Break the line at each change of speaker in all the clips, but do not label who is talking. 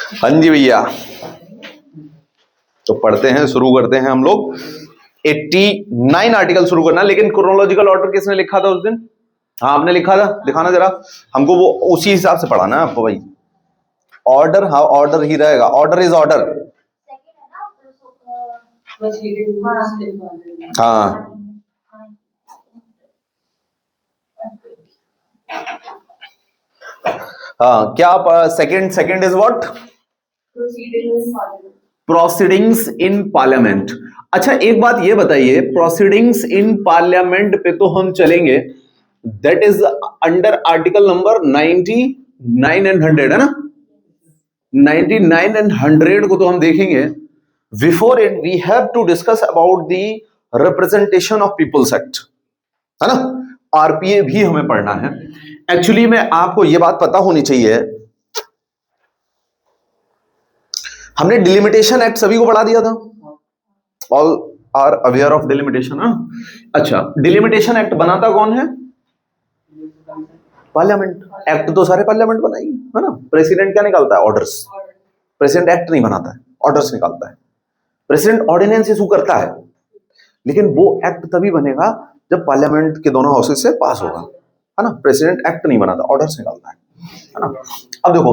हाँ जी भैया, तो पढ़ते हैं, शुरू करते हैं हम लोग। 89 आर्टिकल शुरू करना, लेकिन क्रोनोलॉजिकल ऑर्डर किसने लिखा था उस दिन? हाँ आपने लिखा था, दिखाना जरा हमको, वो उसी हिसाब से पढ़ाना है आपको भाई। ऑर्डर, हाँ ऑर्डर ही रहेगा, ऑर्डर इज ऑर्डर। हाँ हाँ, क्या आप second is what? Proceedings in parliament. अच्छा एक बात ये बताइए, प्रोसीडिंग्स इन पार्लियामेंट पे तो हम चलेंगे, that is under article number 99 and 100 है ना। 99 एंड 100 को तो हम देखेंगे। Before it we have to discuss about the representation of peoples act, है ना। आरपीए भी हमें पढ़ना है। एक्चुअली में आपको यह बात पता होनी चाहिए, हमने डिलिमिटेशन एक्ट सभी को पढ़ा दिया था, all are aware of delimitation. अच्छा, डिलिमिटेशन एक्ट बनाता कौन है? पार्लियामेंट। एक्ट तो सारे पार्लियामेंट बनाएगी, है ना। प्रेसिडेंट क्या निकालता है? ऑर्डर्स। प्रेसिडेंट एक्ट नहीं बनाता है, ऑर्डर्स निकालता है। प्रेसिडेंट ऑर्डिनेंस इशू करता है, लेकिन वो एक्ट तभी बनेगा जब पार्लियामेंट के दोनों हाउसेस से पास होगा, है ना। प्रेसिडेंट एक्ट नहीं बनाता, ऑर्डर्स निकालता है ना। अब देखो,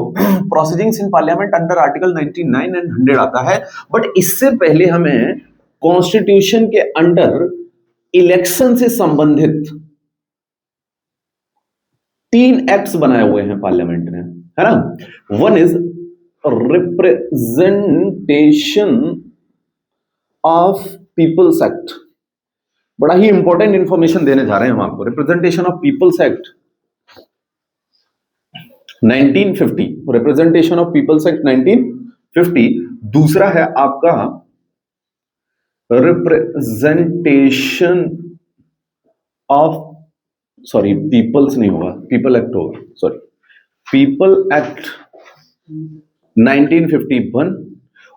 proceedings in parliament under article 99 and 100 आता है, बट इससे पहले हमें कॉन्स्टिट्यूशन के अंडर इलेक्शन से संबंधित 3 एक्ट्स बनाए हुए हैं पार्लियामेंट ने, है ना। One is representation of peoples act, बड़ा ही इंपॉर्टेंट इंफॉर्मेशन देने जा रहे हैं हम आपको। Representation of peoples act 1950, representation of peoples act 1950। दूसरा है आपका रिप्रेजेंटेशन ऑफ, सॉरी पीपल्स नहीं होगा, पीपल एक्ट होगा, सॉरी पीपल एक्ट 1951।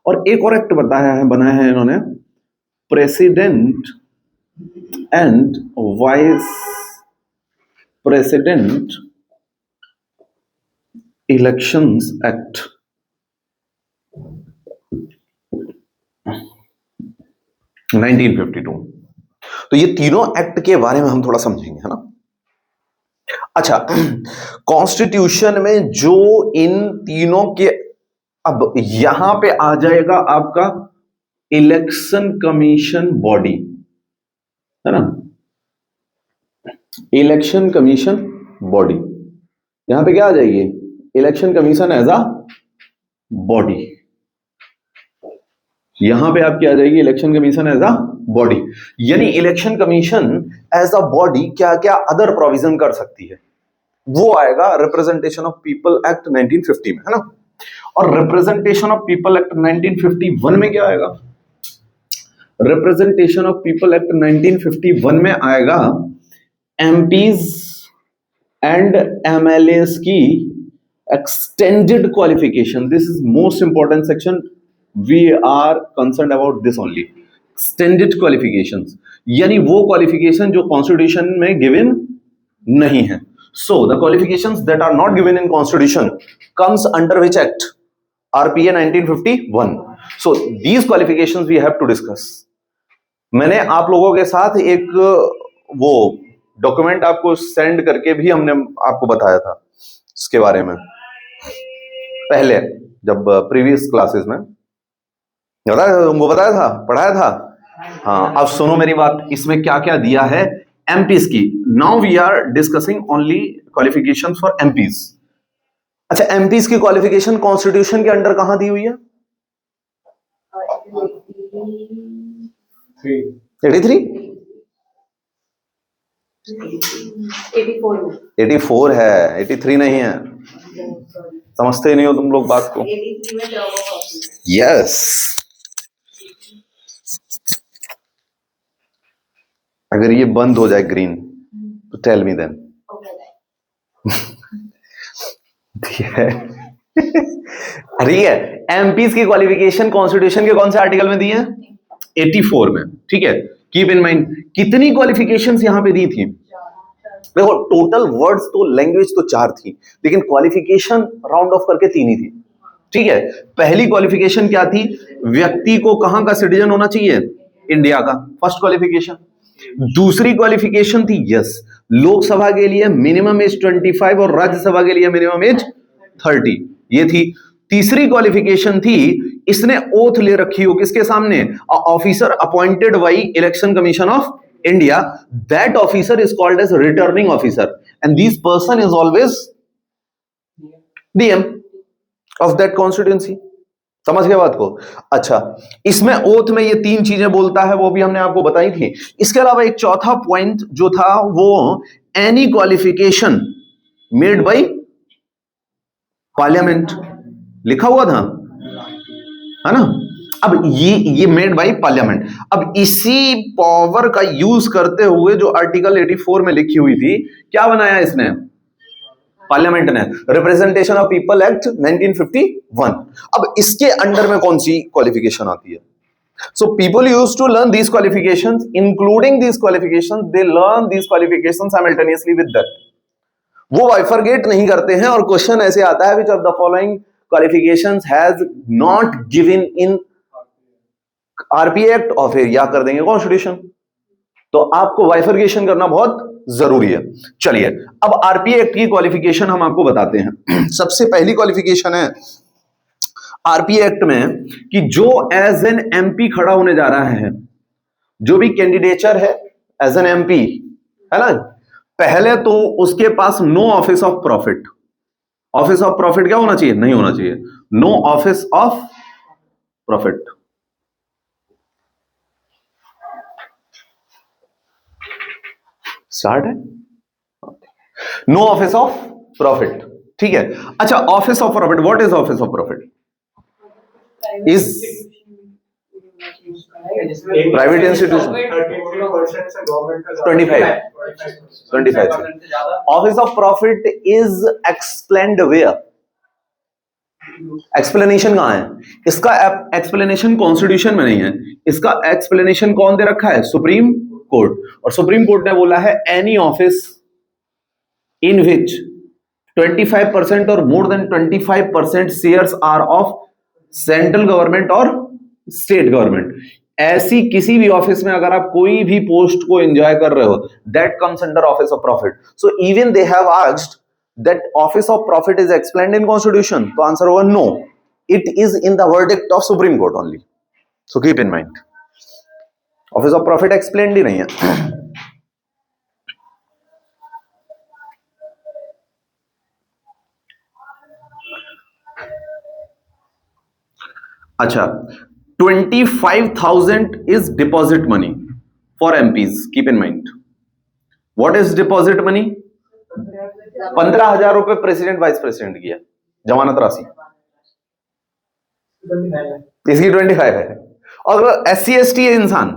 और एक और एक्ट बनाया है इन्होंने, president and vice president elections act 1952। तो ये तीनों एक्ट के बारे में हम थोड़ा समझेंगे, है ना। अच्छा, कॉन्स्टिट्यूशन में जो इन तीनों के, अब यहां पे आ जाएगा आपका इलेक्शन कमीशन बॉडी, है ना। इलेक्शन कमीशन बॉडी, यहां पे क्या आ जाएगी? Election commission as a body. यहां पे आपकी आ जाएगी election commission as a body. यानी election commission as a body क्या क्या अदर प्रोविजन कर सकती है, वो आएगा रिप्रेजेंटेशन ऑफ पीपल एक्ट 1950 में, है ना। और रिप्रेजेंटेशन ऑफ पीपल एक्ट 1951 में क्या आएगा? रिप्रेजेंटेशन ऑफ पीपल एक्ट 1951 में आएगा एमपीज एंड एमएलएस की extended qualification. This is most important section, we are concern about this only. Extended qualifications, यानी वो क्वालिफिकेशन जो कॉन्स्टिट्यूशन में गिवन नहीं है। So the qualifications that are not given in constitution comes under which act? RPA 1951. So these qualifications we have to discuss. मैंने आप लोगों के साथ एक वो डॉक्यूमेंट आपको सेंड करके भी हमने आपको बताया था इसके बारे में पहले, जब प्रीवियस क्लासेस में तुमको बताया था, पढ़ाया था। हाँ, अब सुनो मेरी बात, इसमें क्या क्या दिया है एमपीज की। Now we are discussing only qualifications for MPs. अच्छा, एमपीज की क्वालिफिकेशन कॉन्स्टिट्यूशन के अंडर कहां दी हुई है? 83 84 है, 83 नहीं है। समझते नहीं हो तुम लोग बात को। यस, अगर ये बंद हो जाए ग्रीन तो टेल मी देन। अरे एमपीज की क्वालिफिकेशन कॉन्स्टिट्यूशन के कौन से आर्टिकल में दी है? 84 में, ठीक है। कीप इन माइंड कितनी क्वालिफिकेशंस यहां पे दी थी। देखो टोटल वर्ड्स तो, लैंग्वेज तो 4 थी, लेकिन क्वालिफिकेशन राउंड ऑफ करके 3 ही थी। ठीक है, पहली क्वालिफिकेशन क्या थी? व्यक्ति को कहां का सिटीजन होना चाहिए? इंडिया का, फर्स्ट क्वालिफिकेशन। दूसरी क्वालिफिकेशन थी यस, लोकसभा के लिए मिनिमम एज 25 और राज्यसभा के लिए मिनिमम एज 30, ये थी। तीसरी क्वालिफिकेशन थी इसने ओथ ले रखी हो किसके सामने? Officer appointed by election commission of India, that officer is called as returning officer and this person is always DM of that constituency. समझ गए बात को? अच्छा, इसमें ओथ में ये तीन चीजें बोलता है, वो भी हमने आपको बताई थी। इसके अलावा एक चौथा पॉइंट जो था वो any qualification made by parliament, लिखा हुआ था, है ना? अब ये मेड बाय पार्लियामेंट। अब इसी पावर का यूज करते हुए जो आर्टिकल 84 में लिखी हुई थी, क्या बनाया इसने? पार्लियामेंट ने, रिप्रेजेंटेशन ऑफ पीपल एक्ट 1951। अब इसके अंडर में कौन सी क्वालिफिकेशन आती है? So people use to learn these qualifications, including these qualifications, they learn these qualifications simultaneously with that. वो बाइफरगेट नहीं करते हैं और क्वेश्चन ऐसे आता है, which of the following qualifications has not given in RPA act, और फिर या कर देंगे कॉन्स्टिट्यूशन। तो आपको बाइफरगेशन करना बहुत जरूरी है। चलिए, अब आरपीए एक्ट की क्वालिफिकेशन हम आपको बताते हैं। सबसे पहली क्वालिफिकेशन है आरपीए एक्ट में कि जो एज एन एमपी खड़ा होने जा रहा है, जो भी कैंडिडेचर है एज एन एमपी, है ना, पहले तो उसके पास no office of profit. Office of profit क्या होना चाहिए? नहीं होना चाहिए, no office of profit. Start है, नो ऑफिस ऑफ प्रॉफिट, ठीक है। अच्छा, office of profit, what is office of profit? Is private institution 25 office of profit is explained where? Explanation कहां है इसका? एक्सप्लेनेशन कॉन्स्टिट्यूशन में नहीं है, इसका एक्सप्लेनेशन कौन दे रखा है? Supreme court. और सुप्रीम कोर्ट ने बोला है एनी ऑफिस इन विच 25% और more than 25% shares are of central government और स्टेट गवर्नमेंट, ऐसी किसी भी ऑफिस में अगर आप कोई भी पोस्ट को एंजॉय कर रहे हो, that comes under office of profit. So even they have asked that office of profit is explained in constitution, तो आंसर होगा no, it is in the verdict of supreme court only, so keep in mind office of profit explained ही नहीं है। अच्छा, 25,000 is deposit money for MPs, keep in mind what is deposit money? 15,000 रुपए president vice president की है जमानत राशि, इसकी 25 है। और अगर SC/ST है इंसान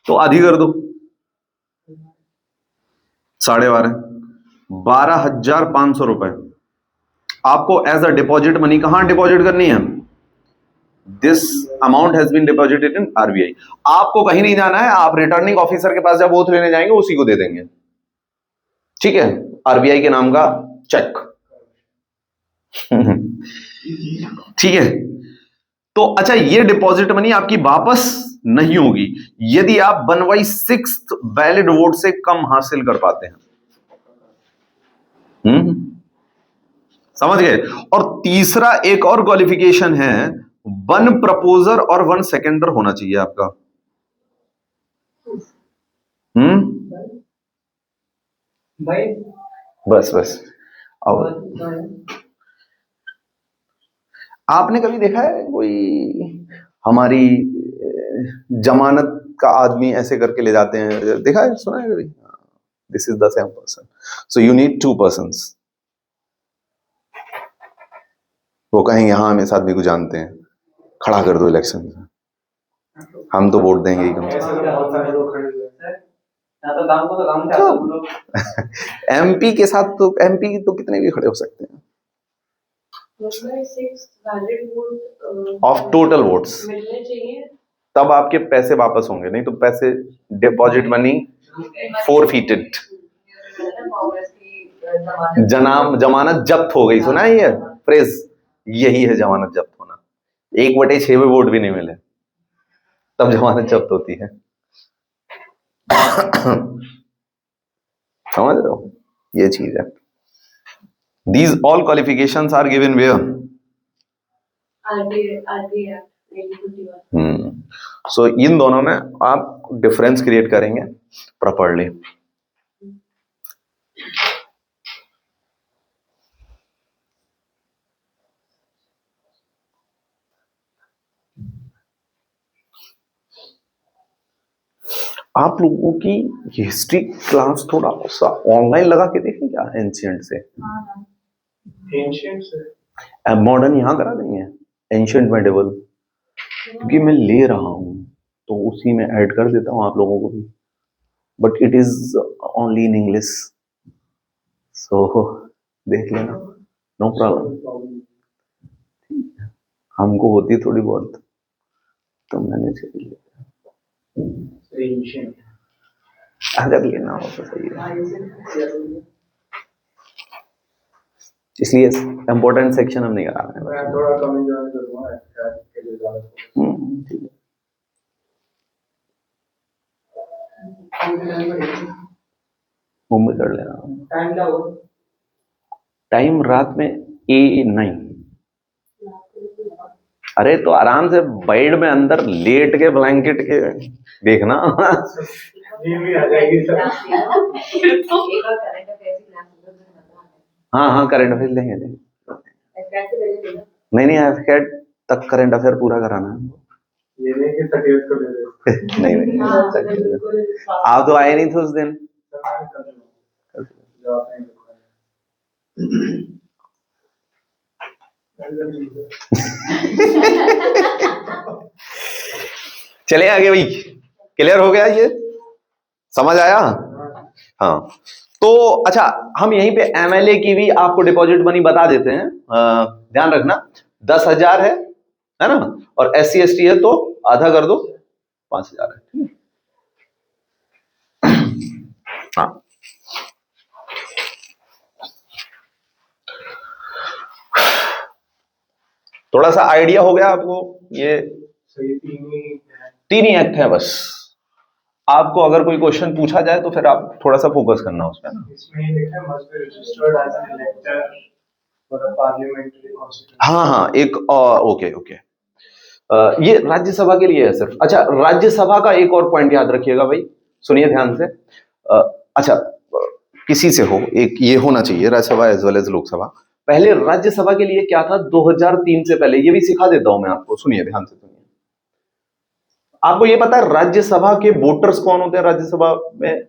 तो आधी कर दो, 12.5, 12,500 रुपए आपको एज अ डिपॉजिट मनी कहां डिपॉजिट करनी है? This amount has been deposited in RBI. आपको कहीं नहीं जाना है, आप रिटर्निंग ऑफिसर के पास जब ओथ लेने जाएंगे उसी को दे देंगे, ठीक है, आरबीआई के नाम का चेक। ठीक है, तो अच्छा, ये डिपॉजिट मनी आपकी वापस नहीं होगी यदि आप 1/6 वैलिड वोट से कम हासिल कर पाते हैं। समझ गए? और तीसरा एक और क्वालिफिकेशन है, 1 प्रपोजर और 1 सेकेंडर होना चाहिए आपका। बस आपने कभी देखा है कोई हमारी जमानत का आदमी ऐसे करके ले जाते हैं? देखा है, सुना है कभी? This is the same person, so you need 2 persons। वो कहेंगे हाँ हम इस आदमी को जानते हैं, खड़ा कर दो इलेक्शन में, हम तो वोट देंगे ही कम से कम। एमपी के साथ तो एमपी तो कितने भी खड़े हो सकते हैं ऑफ टोटल वोट्स, तब आपके पैसे वापस होंगे, नहीं तो पैसे डिपॉजिट मनी फोरफीटेड, जमानत जब्त हो गई। सुना है ये फ्रेज? यही है जमानत जब्त होना। 1/6 में वोट भी नहीं मिले तब जमानत जब्त होती है। समझ रहे हो, ये चीज है। These all qualifications are given where? So इन दोनों में आप डिफरेंस क्रिएट करेंगे प्रॉपरली। आप लोगों की हिस्ट्री क्लास थोड़ा सा ऑनलाइन लगा के देखें क्या, एंशियंट से मॉडर्न यहाँ करा देंगे, एंशियंट मेडिवल, क्योंकि मैं ले रहा हूँ तो उसी में ऐड कर देता हूँ आप लोगों को भी, but it is only in English, so देख लेना, नो प्रॉब्लम। हमको होती थोड़ी बहुत तो मैंने कर लिया, अगर लेना हो तो सही है, इसलिए इम्पोर्टेंट सेक्शन हम नहीं करा रहे हैं। थोड़ा कम ठीक है, मुंबई कर लेना। टाइम रात में A9। अरे तो आराम से बेड में अंदर लेट के ब्लैंकेट के देखना। हाँ हाँ, करंट अफेयर लेंगे। नहीं एफकेट तक करंट अफेयर पूरा कराना है। ये नहीं कि 30 को ले रहे हो। नहीं आप तो आए नहीं थे उस दिन। चले आगे भाई, क्लियर हो गया, ये समझ आया? हाँ तो अच्छा, हम यहीं पे MLA की भी आपको डिपॉजिट मनी बता देते हैं, ध्यान रखना 10,000 है ना, और SC ST है तो आधा कर दो, 5,000 है। हाँ थोड़ा सा आइडिया हो गया आपको, ये तीन ही एक्ट है बस। आपको अगर कोई क्वेश्चन पूछा जाए तो फिर आप थोड़ा सा फोकस करना उस पर ना। इसमें लिखा है must be registered as an elector for a parliamentary constituency. हाँ एक ओके ये राज्यसभा के लिए है सिर्फ। अच्छा, राज्यसभा का एक और पॉइंट याद रखिएगा भाई, सुनिए ध्यान से। अच्छा किसी से हो, एक ये होना चाहिए Rajya Sabha as well as Lok Sabha. पहले राज्यसभा के लिए क्या था 2003 से पहले, ये भी सिखा देता हूं मैं आपको, सुनिए ध्यान से सुनिए। आपको ये पता है राज्यसभा के वोटर्स कौन होते हैं? राज्यसभा में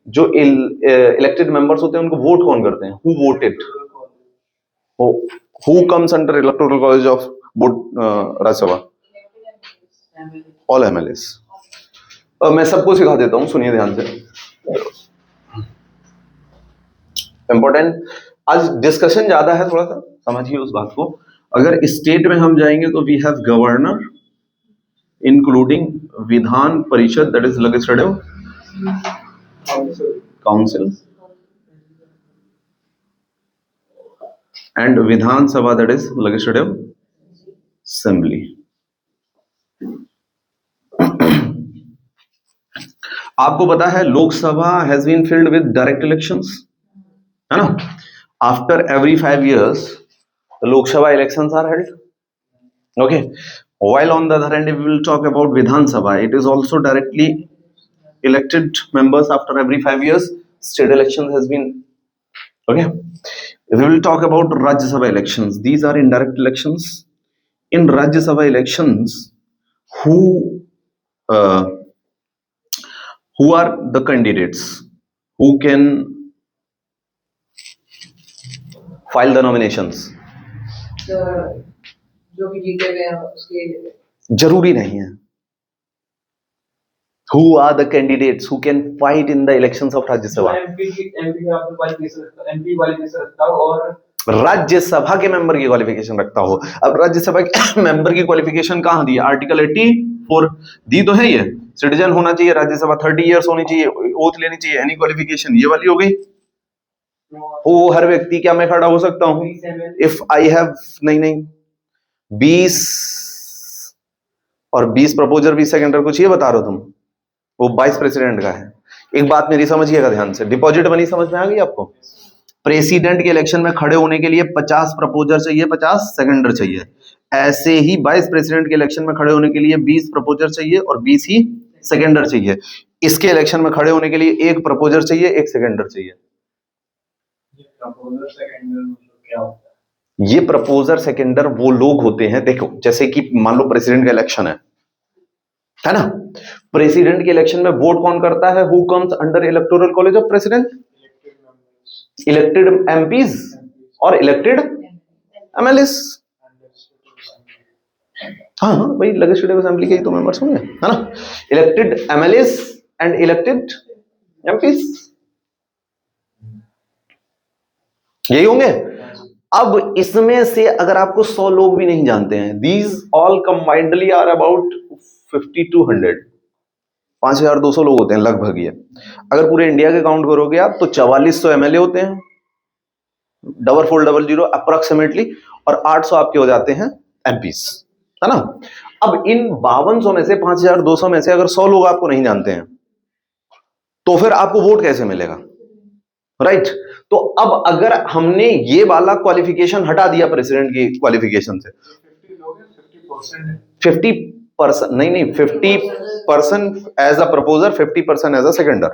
जो इलेक्टेड मेंबर्स होते हैं उनको वोट कौन करते हैं? Who voted, who comes under electoral college of Rajya Sabha? All MLAs। मैं सबको सिखा देता हूं, सुनिए ध्यान से, इंपॉर्टेंट। आज डिस्कशन ज्यादा है, थोड़ा सा समझिए उस बात को। अगर स्टेट में हम जाएंगे तो we have governor including Vidhan Parishad, that is legislative council, and Vidhan Sabha, that is legislative assembly. आपको पता है Lok Sabha has been filled with direct elections, है ना? After every 5 years, the Lok Sabha elections are held. Okay. While on the other hand, if we will talk about Vidhan Sabha, it is also directly elected members after every 5 years. State elections has been, okay. If we will talk about Rajya Sabha elections, these are indirect elections. In Rajya Sabha elections, who are the candidates who can file the nominations? जो भी जीते हुए हैं उसके जरूरी नहीं है। Who are the candidates who can fight in the elections of Rajya Sabha? MP qualification रखता हो और राज्यसभा के मेंबर की क्वालिफिकेशन रखता हो। अब राज्यसभा के मेंबर की क्वालिफिकेशन कहाँ दी? आर्टिकल 84 दी तो है, ये सिटीजन होना चाहिए, राज्यसभा 30 इयर्स होनी चाहिए, ओथ लेनी चाहिए, एनी क्वालिफिकेशन, ये वाली हो गई। वो हर व्यक्ति, क्या मैं खड़ा हो सकता हूं? इफ आई हैव, नहीं 20 और 20 प्रपोजर 20 सेकेंडर, कुछ ये बता रहे हो तुम? वो वाइस प्रेसिडेंट का है। एक बात मेरी समझिएगा ध्यान से, डिपॉजिट मनी समझ में आ गई आपको? प्रेसिडेंट के इलेक्शन में खड़े होने के लिए 50 प्रपोजर चाहिए, 50 सेकेंडर चाहिए। ऐसे ही वाइस प्रेसिडेंट के इलेक्शन में खड़े होने के लिए 20 प्रपोजर चाहिए और 20 ही सेकेंडर चाहिए। इसके इलेक्शन में खड़े होने के लिए एक प्रपोजर चाहिए, एक सेकेंडर चाहिए।
प्रपोजर सेकेंडर मतलब क्या होता है?
ये प्रपोजर सेकेंडर वो लोग होते हैं, देखो जैसे कि मान लो प्रेसिडेंट का इलेक्शन है ना? प्रेसिडेंट के इलेक्शन में वोट कौन करता है? Who comes under electoral college of president? Elected MPs और इलेक्टेड एमएलएस। हाँ भाई, लेजिस्लेटिव असेंबली के ही तो मेंबर्स होंगे, है ना? Elected MLAs and elected MPs, यही होंगे। अब इसमें से अगर आपको 100 लोग भी नहीं जानते हैं, these all combinedly are about 5200, 5200 लोग होते हैं लगभग। ये अगर पूरे इंडिया के काउंट करोगे आप तो 4400 एमएलए होते हैं, 4400 अप्रोक्सीमेटली, और 800 आपके हो जाते हैं एमपीस, है ना? अब इन 5200 में से, 5200 में से अगर 100 लोग आपको नहीं जानते हैं तो फिर आपको वोट कैसे मिलेगा? राइट? तो अब अगर हमने ये वाला क्वालिफिकेशन हटा दिया प्रेसिडेंट की क्वालिफिकेशन से, 50% नहीं 50% as a proposer, 50% as a seconder,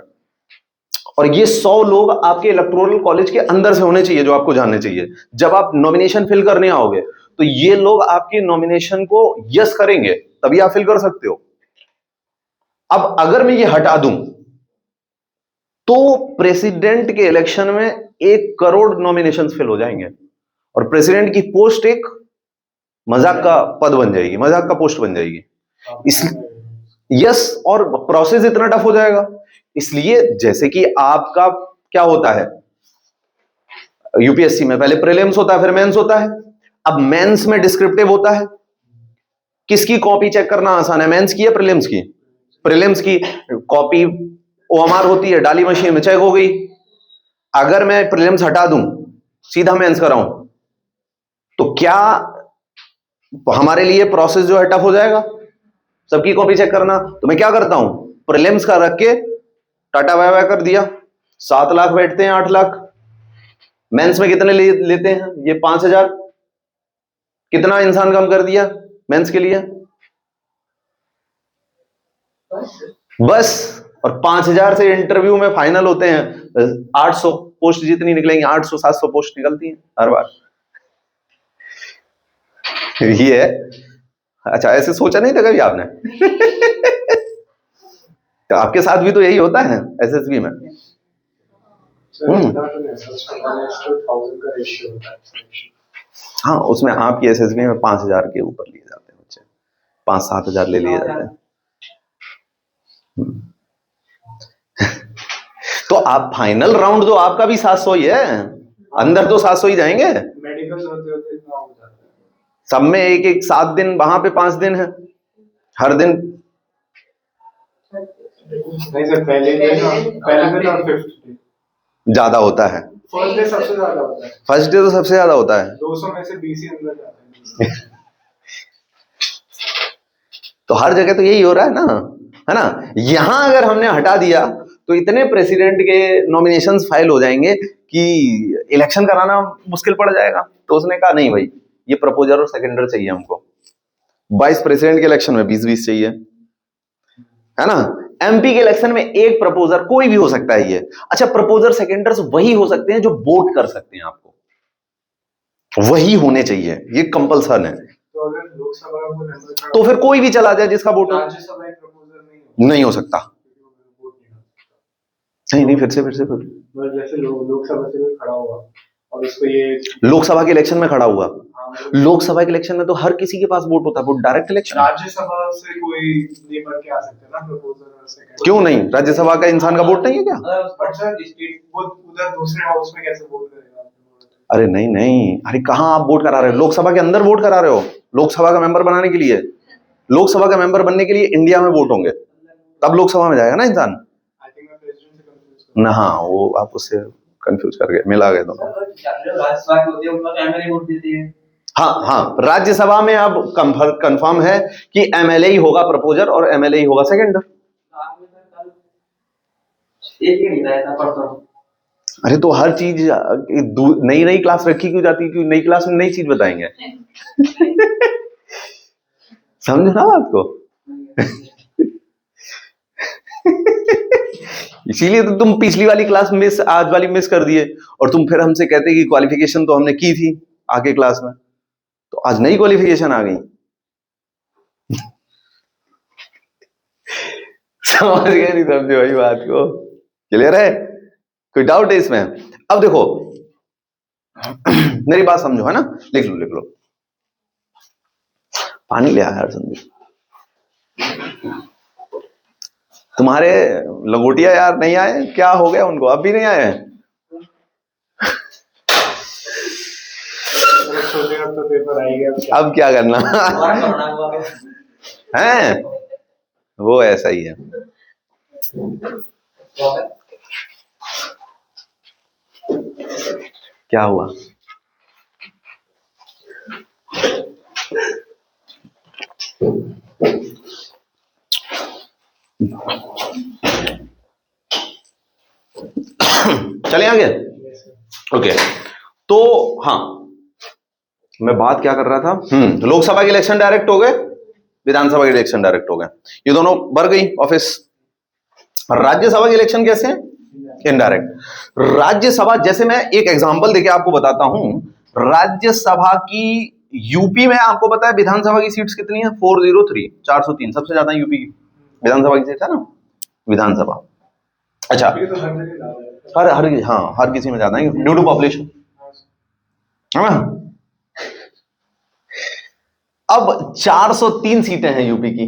और ये 100 लोग आपके इलेक्टोरल कॉलेज के अंदर से होने चाहिए, जो आपको जानने चाहिए। जब आप नॉमिनेशन फिल करने आओगे तो ये लोग आपकी नॉमिनेशन को यस करेंगे, तभी आप फिल कर सकते हो। अब अगर मैं ये हटा दूं तो प्रेसिडेंट के इलेक्शन में 1 करोड़ नॉमिनेशंस फिल हो जाएंगे, और प्रेसिडेंट की पोस्ट एक मजाक का पद बन जाएगी, मजाक का पोस्ट बन जाएगी। यस, और प्रोसेस इतना टफ हो जाएगा। इसलिए जैसे कि आपका क्या होता है यूपीएससी में, पहले प्रीलिम्स होता है, फिर मेंस होता है। अब मेंस में डिस्क्रिप्टिव होता है। किसकी कॉपी चेक करना आसान है, मेंस की या प्रीलिम्स की? प्रीलिम्स की कॉपी ओएमआर होती है, डाली मशीन में, चेक हो गई। अगर मैं प्रीलिम्स हटा दूं, सीधा मेंस कराऊं, तो क्या हमारे लिए प्रोसेस जो है टफ हो जाएगा सबकी कॉपी चेक करना? तो मैं क्या करता हूं, प्रीलिम्स का रख के टाटा बाय बाय कर दिया। 7 लाख बैठते हैं, 8 लाख। मेंस में कितने लेते हैं? ये 5000। कितना इंसान कम कर दिया मेंस के लिए? बस। और 5000 से इंटरव्यू में फाइनल होते हैं 800 पोस्ट, जितनी निकलेंगी 800-700 पोस्ट निकलती हैं हर बार। ये है। अच्छा, ऐसे सोचा नहीं था कभी आपने? तो आपके साथ भी तो यही होता है एसएसबी में। हाँ, उसमें आपकी एसएसबी में 5000 के ऊपर लिए जाते हैं बच्चे, 5-7 हजार ले लिए जाते हैं। तो आप फाइनल राउंड तो आपका भी 700 ही है, अंदर तो 700 ही जाएंगे।
मेडिकल होते इतना हो जाता है
सब में, एक 7 दिन, वहां पे 5 दिन है हर दिन।
नहीं सर, पहले दिन और फिफ्थ डे
ज्यादा होता है।
फर्स्ट डे सबसे ज्यादा होता है।
फर्स्ट डे तो सबसे ज्यादा होता है,
200 में से 20 ही अंदर जाते हैं।
तो हर जगह तो यही हो रहा है ना? यहां अगर हमने हटा दिया तो इतने प्रेसिडेंट के नॉमिनेशंस फाइल हो जाएंगे कि इलेक्शन कराना मुश्किल पड़ जाएगा। तो उसने कहा नहीं भाई, ये प्रपोजर और सेकेंडर चाहिए हमको। वाइस प्रेसिडेंट के इलेक्शन में 20-20 चाहिए, है ना? एमपी के इलेक्शन में एक प्रपोजर, कोई भी हो सकता है ये। अच्छा, प्रपोजर सेकेंडर्स वही हो सकते हैं जो वोट कर सकते हैं, आपको वही होने चाहिए, ये कंपल्सन है।
तो अगर लोकसभा को
तो फिर कोई भी चला जाए जिसका वोट हो,
राज्यसभा एक प्रपोजर
नहीं हो सकता। नहीं, फिर से
जैसे लोकसभा से खड़ा हुआ और उसको ये
लोकसभा के इलेक्शन में खड़ा हुआ, लोकसभा के इलेक्शन में तो हर किसी के पास वोट होता है, वो डायरेक्ट इलेक्शन।
राज्यसभा से कोई नहीं बन के आ सकते ना प्रपोजर से?
क्यों नहीं? राज्यसभा का इंसान का वोट नहीं है क्या?
वो उधर दूसरे हाउस में कैसे वोट करेगा?
अरे नहीं, अरे कहाँ आप वोट करा रहे हो? लोकसभा के अंदर वोट करा रहे हो। लोकसभा का मेंबर बनाने के लिए, लोकसभा का मेंबर बनने के लिए इंडिया में वोट होंगे, तब लोकसभा में जाएगा ना इंसान ना। हाँ, वो आप उससे कंफ्यूज कर गए, मिला गए दोनों।
राज्यसभा के होते हैं उनका तो एमएलए वोट देते हैं।
हाँ हाँ, राज्यसभा में अब कंफर्म है कि एमएलए ही होगा प्रपोजर और एमएलए ही होगा सेकेंडर।
एक ही नहीं था परसों।
अरे तो हर चीज नई नई क्लास रखी क्यों जाती है, क्यों नई क्लास में नई चीज बताएंगे। समझे ना बात को। इसीलिए तो तुम पिछली वाली क्लास मिस, आज वाली मिस कर दिए, और तुम फिर हमसे कहते कि क्वालिफिकेशन तो हमने की थी आगे क्लास में, तो आज नई क्वालिफिकेशन आ गई। समझ गए नहीं समझे वही बात को? क्लियर है? कोई डाउट है इसमें? अब देखो मेरी बात समझो, है ना? लिख लो लिख लो। पानी ले आया संदीप। तुम्हारे लंगोटिया यार नहीं आए, क्या हो गया उनको, अब भी नहीं आए हैं?
तो पेपर आएगा,
अब क्या करना है? वो ऐसा ही है। क्या हुआ? चले आगे। ओके, तो हाँ मैं बात क्या कर रहा था, लोकसभा के इलेक्शन डायरेक्ट हो गए, विधानसभा के इलेक्शन डायरेक्ट हो गए, ये दोनों भर गई ऑफिस। राज्यसभा के इलेक्शन कैसे हैं? इनडायरेक्ट। राज्यसभा, जैसे मैं एक एग्जांपल देके आपको बताता हूं, राज्यसभा की यूपी में आपको पता है विधानसभा की सीट्स कितनी है? 403, 403 सबसे ज्यादा यूपी की विधानसभा की सीट है ना, विधानसभा। अच्छा, हर किसी में ज्यादा है ड्यू टू पॉपुलेशन, है ना? अब 403 सीटें हैं यूपी की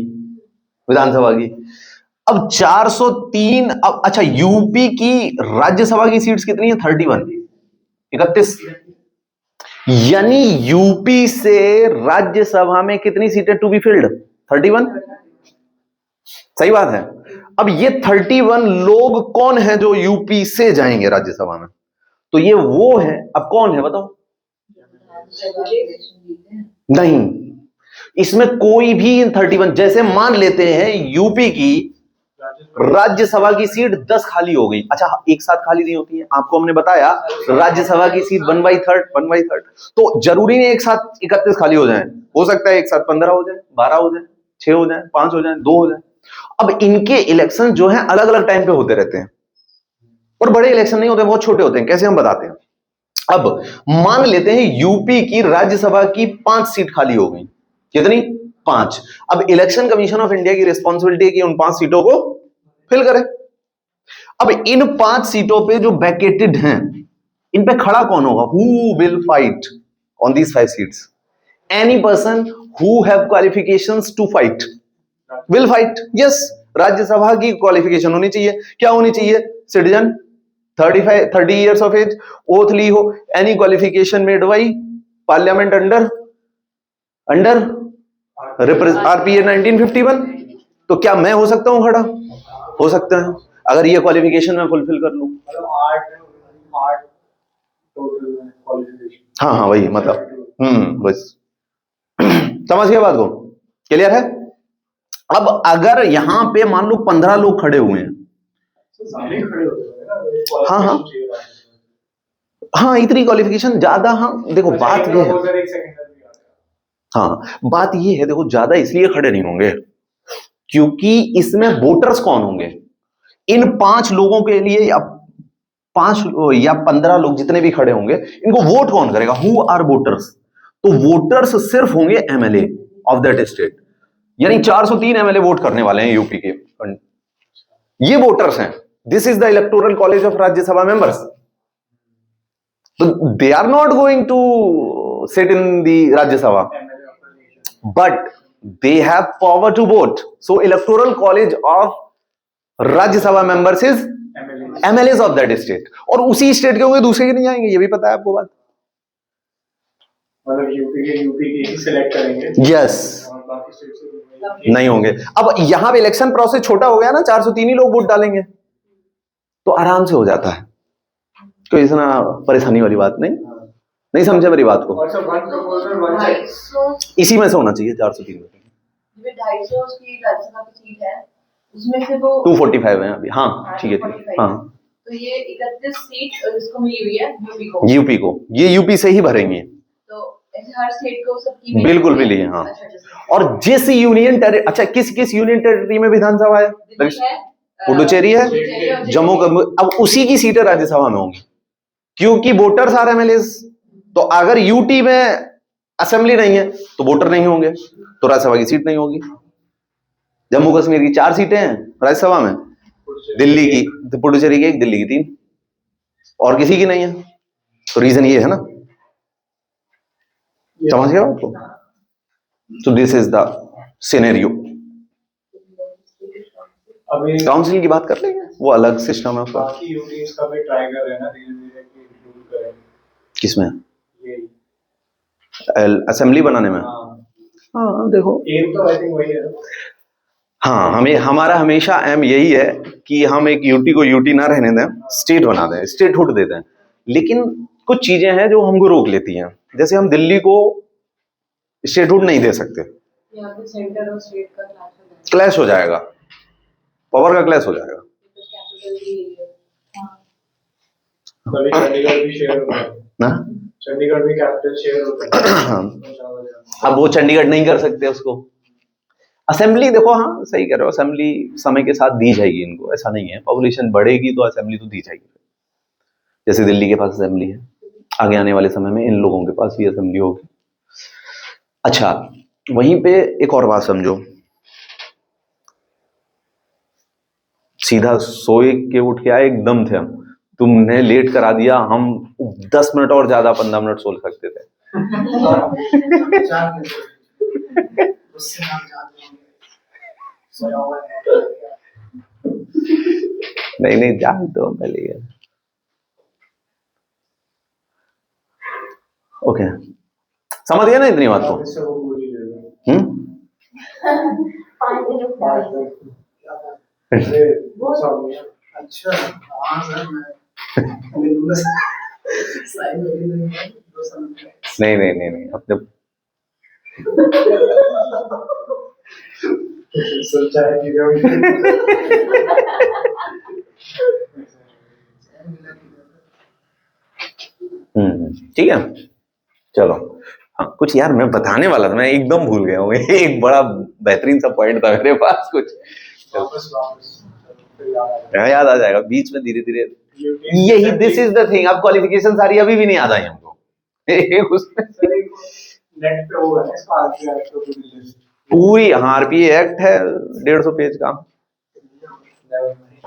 विधानसभा की। अब 403, अब अच्छा यूपी की राज्यसभा की सीट्स कितनी है? 31। यानी यूपी से राज्यसभा में कितनी सीटें टू बी फिल्ड? 31। सही बात है। अब ये 31 लोग कौन है जो यूपी से जाएंगे राज्यसभा में? तो ये वो है, अब कौन है बताओ? नहीं, इसमें कोई भी 31, जैसे मान लेते हैं यूपी की राज्यसभा की सीट 10 खाली हो गई। अच्छा, एक साथ खाली नहीं होती है, आपको हमने बताया राज्यसभा की सीट 1/3, तो जरूरी नहीं एक साथ 31 खाली हो जाए, हो सकता है एक साथ 15 हो जाए, 12 हो जाए, 6 हो जाए, 5 हो जाए, 2 हो जाए। अब इनके इलेक्शन जो है अलग अलग टाइम पे होते रहते हैं, और बड़े इलेक्शन नहीं होते, बहुत छोटे होते हैं। कैसे हम बताते हैं? अब मान लेते हैं यूपी की राज्यसभा की 5 सीट खाली हो गई। कितनी? 5। अब इलेक्शन कमीशन ऑफ इंडिया की रिस्पॉन्सिबिलिटी है कि उन 5 सीटों को फिल करे। अब इन 5 सीटों पे जो वैकेटेड हैं, इन पे खड़ा कौन होगा? Who will fight on these 5 seats? Any person who have qualifications to fight will fight. Yes, Rajya Sabha की क्वालिफिकेशन होनी चाहिए। क्या होनी चाहिए? Citizen, 30 years of age, oath ली हो, any qualification made by parliament under RPA 1951। तो क्या मैं हो सकता हूं खड़ा? हो सकता है, अगर ये क्वालिफिकेशन मैं फुलफिल कर लूं। हाँ हाँ वही मतलब, बस समझ गए बात को? क्लियर है? अब अगर यहां पे मान लो 15 लोग खड़े हुए हैं, हाँ हाँ हाँ, इतनी क्वालिफिकेशन ज्यादा। हाँ देखो बात ये है, हाँ बात ये है, देखो ज्यादा इसलिए खड़े नहीं होंगे क्योंकि इसमें वोटर्स कौन होंगे? इन 5 लोगों के लिए, या 5 या 15 लोग जितने भी खड़े होंगे, इनको वोट कौन करेगा? Who are voters? तो वोटर्स सिर्फ होंगे एमएलए ऑफ दैट स्टेट, यानी 403 एमएलए वोट करने वाले हैं यूपी के, ये वोटर्स हैं। This is the electoral college of Rajya Sabha members. तो they are not going to sit in the Rajya Sabha, but they have power to vote. So electoral college of Rajya Sabha members is MLAs of that state, और उसी state के होंगे, दूसरे के नहीं आएंगे, ये भी पता है आपको बात?
मतलब यूपी के सिलेक्ट करेंगे।
यस, नहीं होंगे। अब यहां पे इलेक्शन प्रोसेस छोटा हो गया ना, 403 ही लोग वोट डालेंगे, तो आराम से हो जाता है। कोई इतना परेशानी वाली बात नहीं, नहीं समझे मेरी बात को।
और सब वन प्रपोजल वन साइड
इसी में से होना चाहिए 403 में।
250 की राज्यसभा की सीट है, उसमें से वो
245 है अभी। हाँ ठीक है, ठीक है। हाँ
तो ये 31 सीट इसको मिली हुई है
यूपी को, ये यूपी से ही भरेंगे,
तो ऐसे हर स्टेट को सबकी
बिल्कुल मिली है। हाँ, और जिस यूनियन टेरिटरी, अच्छा किस किस यूनियन टेरिटरी में विधानसभा है? पुडुचेरी है, जम्मू कश्मीर, अब उसी की सीटें राज्यसभा में होंगी क्योंकि वोटर्स आर एमएलएस। तो अगर यूटी में असेंबली नहीं है तो वोटर नहीं होंगे, तो राज्यसभा की सीट नहीं होगी। जम्मू कश्मीर की 4 सीटें हैं राज्यसभा में, दिल्ली की, पुडुचेरी की 1, दिल्ली की 3, और किसी की नहीं है। तो रीजन ये है ना, समझ गया आपको? तो दिस इज द सिनेरियो।
अभी
काउंसिल की बात कर लेंगे, वो अलग सिस्टम है उसका।
बाकी यूनिट्स का भी ट्राई कर रहे हैं ना धीरे-धीरे कि इंक्लूड करें
किसमें?
ये।
असेंबली बनाने में।
हाँ,
हाँ देखो,
एम तो आई थिंक वही है।
हाँ हमें, हमारा हमेशा एम यही है कि हम एक यूटी को यूटी ना रहने दें, स्टेट बना दें, स्टेटहुड दे दें। लेकिन कुछ चीजें हैं जो हमको रोक लेती हैं, जैसे हम दिल्ली को स्टेटहुड नहीं दे सकते,
यहाँ पे सेंटर और स्टेट का
क्लैश हो जाएगा, पावर का क्लैश हो जाएगा।
कभी चंडीगढ़ भी शेयर होता है
ना,
चंडीगढ़ भी कैपिटल शेयर होता है।
हाँ। अब वो चंडीगढ़ नहीं कर सकते उसको। असेंबली देखो, हाँ सही कह रहे हो, असेंबली समय के साथ दी जाएगी इनको, ऐसा नहीं है, पॉपुलेशन बढ़ेगी तो असेंबली तो दी जाएगी। जैसे दिल्ली के पास असेंबली है, आगे आने वाले समय में इन लोगों के पास भी असेंबली होगी। अच्छा, वहीं पे एक और बात समझो, सीधा सोए के उठ के आए एकदम थे हम, तुमने लेट करा दिया, हम 10 मिनट और ज्यादा 15 मिनट सो सकते थे। नहीं नहीं, जान तो पहले ही। ओके, समझ गया ना इतनी बात को?
अच्छा, हाँ सर,
नहीं नहीं नहीं नहीं, अपने
सोचा है कि
ठीक है, चलो। हाँ, कुछ यार मैं बताने वाला था, मैं एकदम भूल गया हूँ। एक बड़ा बेहतरीन सा पॉइंट था मेरे पास, कुछ याद आ जाएगा बीच में धीरे धीरे। यही, दिस इज द थिंग। अब क्वालिफिकेशन सारी अभी भी नहीं याद आई हमको।
नेट पे होगा ना इसका आरपीआई तो
पूरी आरपीए एक्ट है 150 पेज का,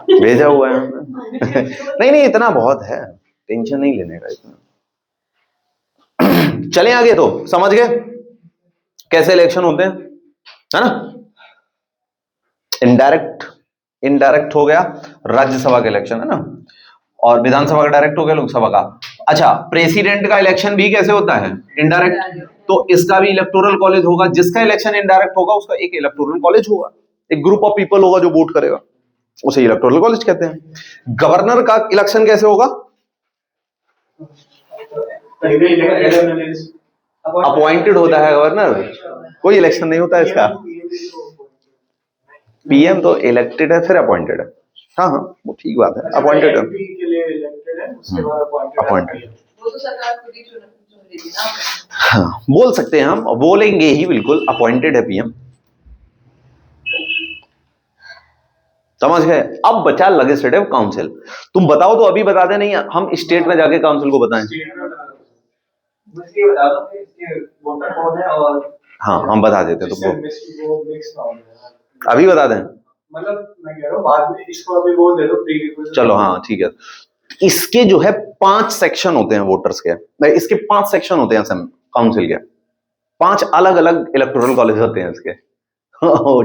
भेजा हुआ है। नहीं नहीं, इतना बहुत है, टेंशन नहीं लेने का इतना। चलें आगे, तो समझ गए कैसे इलेक्शन होते हैं, है ना? इनडायरेक्ट हो गया राज्यसभा का इलेक्शन, है ना, और विधानसभा का डायरेक्ट हो गया लोकसभा का। अच्छा, प्रेसिडेंट का इलेक्शन भी कैसे होता है? इनडायरेक्ट। तो इसका भी इलेक्टोरल कॉलेज होगा। जिसका इलेक्शन इनडायरेक्ट होगा उसका एक इलेक्टोरल कॉलेज होगा, एक ग्रुप ऑफ पीपल होगा जो वोट करेगा, उसे इलेक्टोरल कॉलेज कहते हैं। गवर्नर का इलेक्शन कैसे होगा? अपॉइंटेड होता है गवर्नर, कोई इलेक्शन नहीं होता है इसका। पीएम तो इलेक्टेड है फिर अपॉइंटेड है। हाँ हाँ, वो ठीक बात है, अपॉइंटेड है, अपॉइंटेड।
वो तो सरकार खुद ही चुन लेगी ना।
हाँ, बोल सकते हैं, हम बोलेंगे ही बिल्कुल, अपॉइंटेड है पीएम। समझ गए? अब बचा लेजिस्लेटिव काउंसिल। तुम बताओ तो अभी बता दे, नहीं हम स्टेट में जाके काउंसिल को बताएं। हाँ, हम बता देते तुमको, अभी बता दें।
मतलब मैं कह रहा हूँ बाद में इसको अभी बोल दे दो।
चलो हाँ ठीक है। इसके जो है 5 सेक्शन होते हैं वोटर्स के, इसके 5 सेक्शन होते हैं काउंसिल के, 5 अलग अलग इलेक्टोरल कॉलेज होते हैं इसके।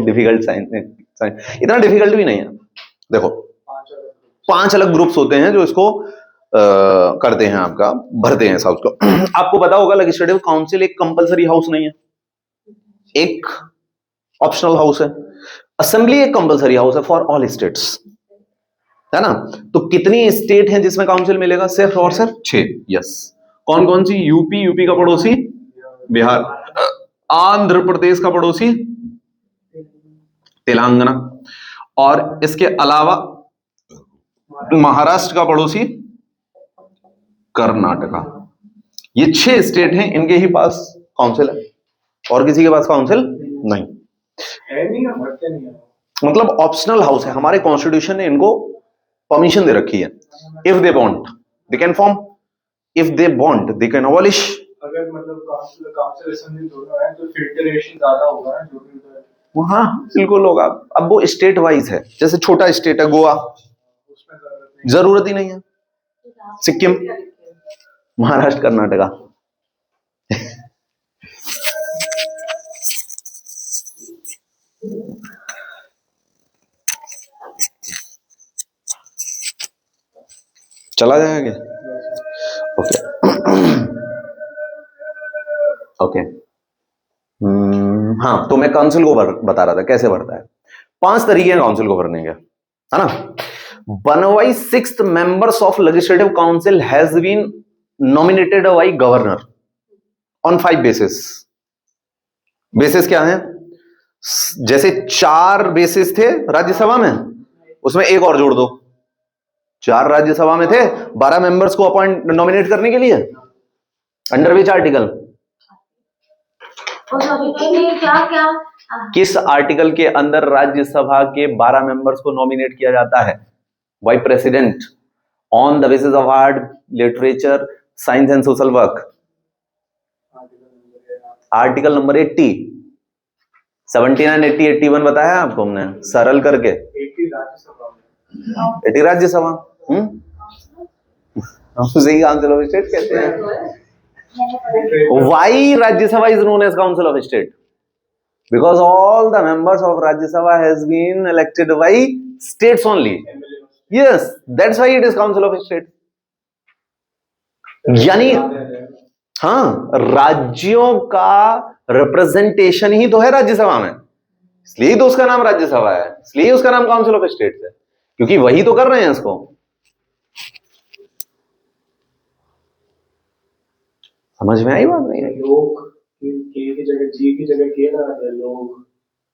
डिफिकल्ट साइंस, इतना डिफिकल्ट भी नहीं है। देखो, 5 अलग ग्रुप्स होते हैं जो इसको करते हैं, आपका भरते हैं इस हाउस को। आपको पता होगा लेजिस्लेटिव काउंसिल एक कंपलसरी हाउस नहीं है, एक ऑप्शनल हाउस है। असेंबली एक कंपलसरी हाउस है फॉर ऑल स्टेट्स। है ना। तो कितनी स्टेट हैं जिसमें काउंसिल मिलेगा? सिर्फ और सिर्फ 6। यस। कौन कौन सी? यूपी, यूपी का पड़ोसी बिहार, आंध्र प्रदेश का पड़ोसी तेलंगाना, और इसके अलावा महाराष्ट्र का पड़ोसी कर्नाटका। ये 6 स्टेट हैं, इनके ही पास काउंसिल है, और किसी के पास काउंसिल नहीं
है। नहीं, हम भरते नहीं हैं।
मतलब ऑप्शनल हाउस है। हमारे कॉन्स्टिट्यूशन ने इनको परमिशन दे रखी है। If they want they can form, if they want they can abolish.
अगर मतलब काउंसिल असेंबली दोनों है तो फिल्टरेशन ज्यादा होगा ना, जो भी उधर
हाँ बिल्कुल होगा। अब वो स्टेट वाइज है, जैसे छोटा स्टेट है गोवा,
उसमें
जरूरत ही नहीं है। सिक्किम, महाराष्ट्र, कर्नाटका। चला जाएगा ओके ओके। हाँ, तो मैं काउंसिल को बता रहा था कैसे भरता है। 5 तरीके हैं काउंसिल को भरने के, है ना। 1/6 members of legislative council has been nominated by governor on 5 basis. Basis क्या है? जैसे 4 बेसिस थे राज्यसभा में, उसमें एक और जोड़ दो। 4 राज्यसभा में थे, 12 मेंबर्स को अपॉइंट नॉमिनेट करने के लिए, अंडर विच आर्टिकल? किस आर्टिकल के अंदर राज्यसभा के 12 मेंबर्स को नॉमिनेट किया जाता है? By president on the basis of art, literature, science and social work. Article number 80, 79, 80, 81 बताया आपको हमने सरल करके। 80 राज्यसभा। सही काउंसिल ऑफ स्टेट कहते हैं। Why Rajya Sabha is known as Council of State? Because all the members of Rajya Sabha has been elected by states only. Yes, that's why it is Council of State. यानी हाँ, राज्यों का representation ही तो है राज्यसभा में, इसलिए तो उसका नाम राज्यसभा है, इसलिए उसका नाम काउंसिल ऑफ स्टेट है, क्योंकि वही तो कर रहे हैं इसको। समझ में आई बात? नहीं आई?
लोग की जगह जी की जगह किए ना, लोग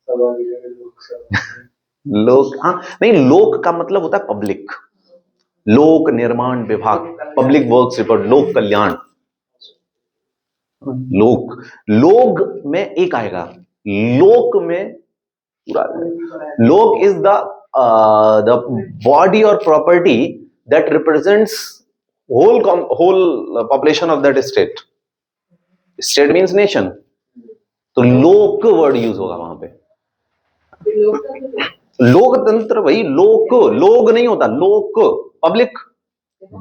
सभा की जगह लोग सभा।
लोक, हाँ नहीं, लोक का मतलब होता है पब्लिक, लोक निर्माण विभाग, पब्लिक वर्क्स रिपोर्ट, लोक कल्याण। लोक, लोग में एक आएगा, लोक में पूरा। लोक इज द बॉडी और property that represents whole population of that state. State means nation, तो लोक वर्ड यूज होगा वहां पे। लोकतंत्र, वही लोक, लोग नहीं होता, लोक public.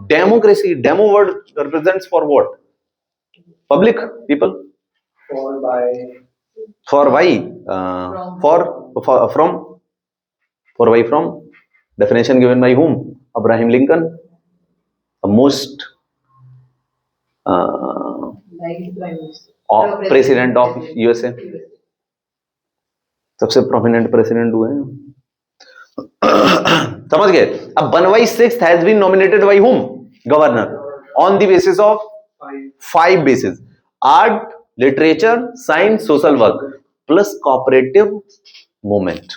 Democracy, demo word represents for what? Public people. For why, from, for why from, definition given by whom? Abraham Lincoln, the most president of USA, सबसे प्रोमिनेंट प्रेसिडेंट हुए हैं। समझ गए? अब 1/6 has been nominated by whom? Governor, on the basis of 5 basis: art, literature, science, social work, plus cooperative movement.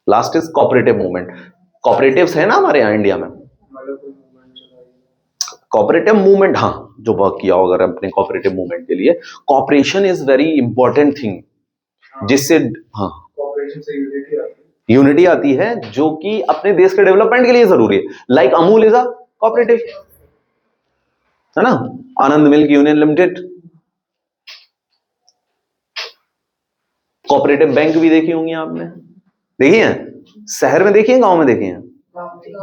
Last is cooperative movement. Cooperatives है ना हमारे यहां इंडिया में, कोऑपरेटिव मूवमेंट, हाँ, जो वर्क किया हो अगर अपने कोऑपरेटिव मूवमेंट के लिए। Cooperation is very important thing, जिससे हाँ यूनिटी आती है, जो कि अपने देश के डेवलपमेंट के लिए जरूरी है। Like Amul is a cooperative, है ना, Anand milk union limited. Cooperative bank भी देखी होंगी आपने, देखी है? शहर में देखी है, गांव में देखी है?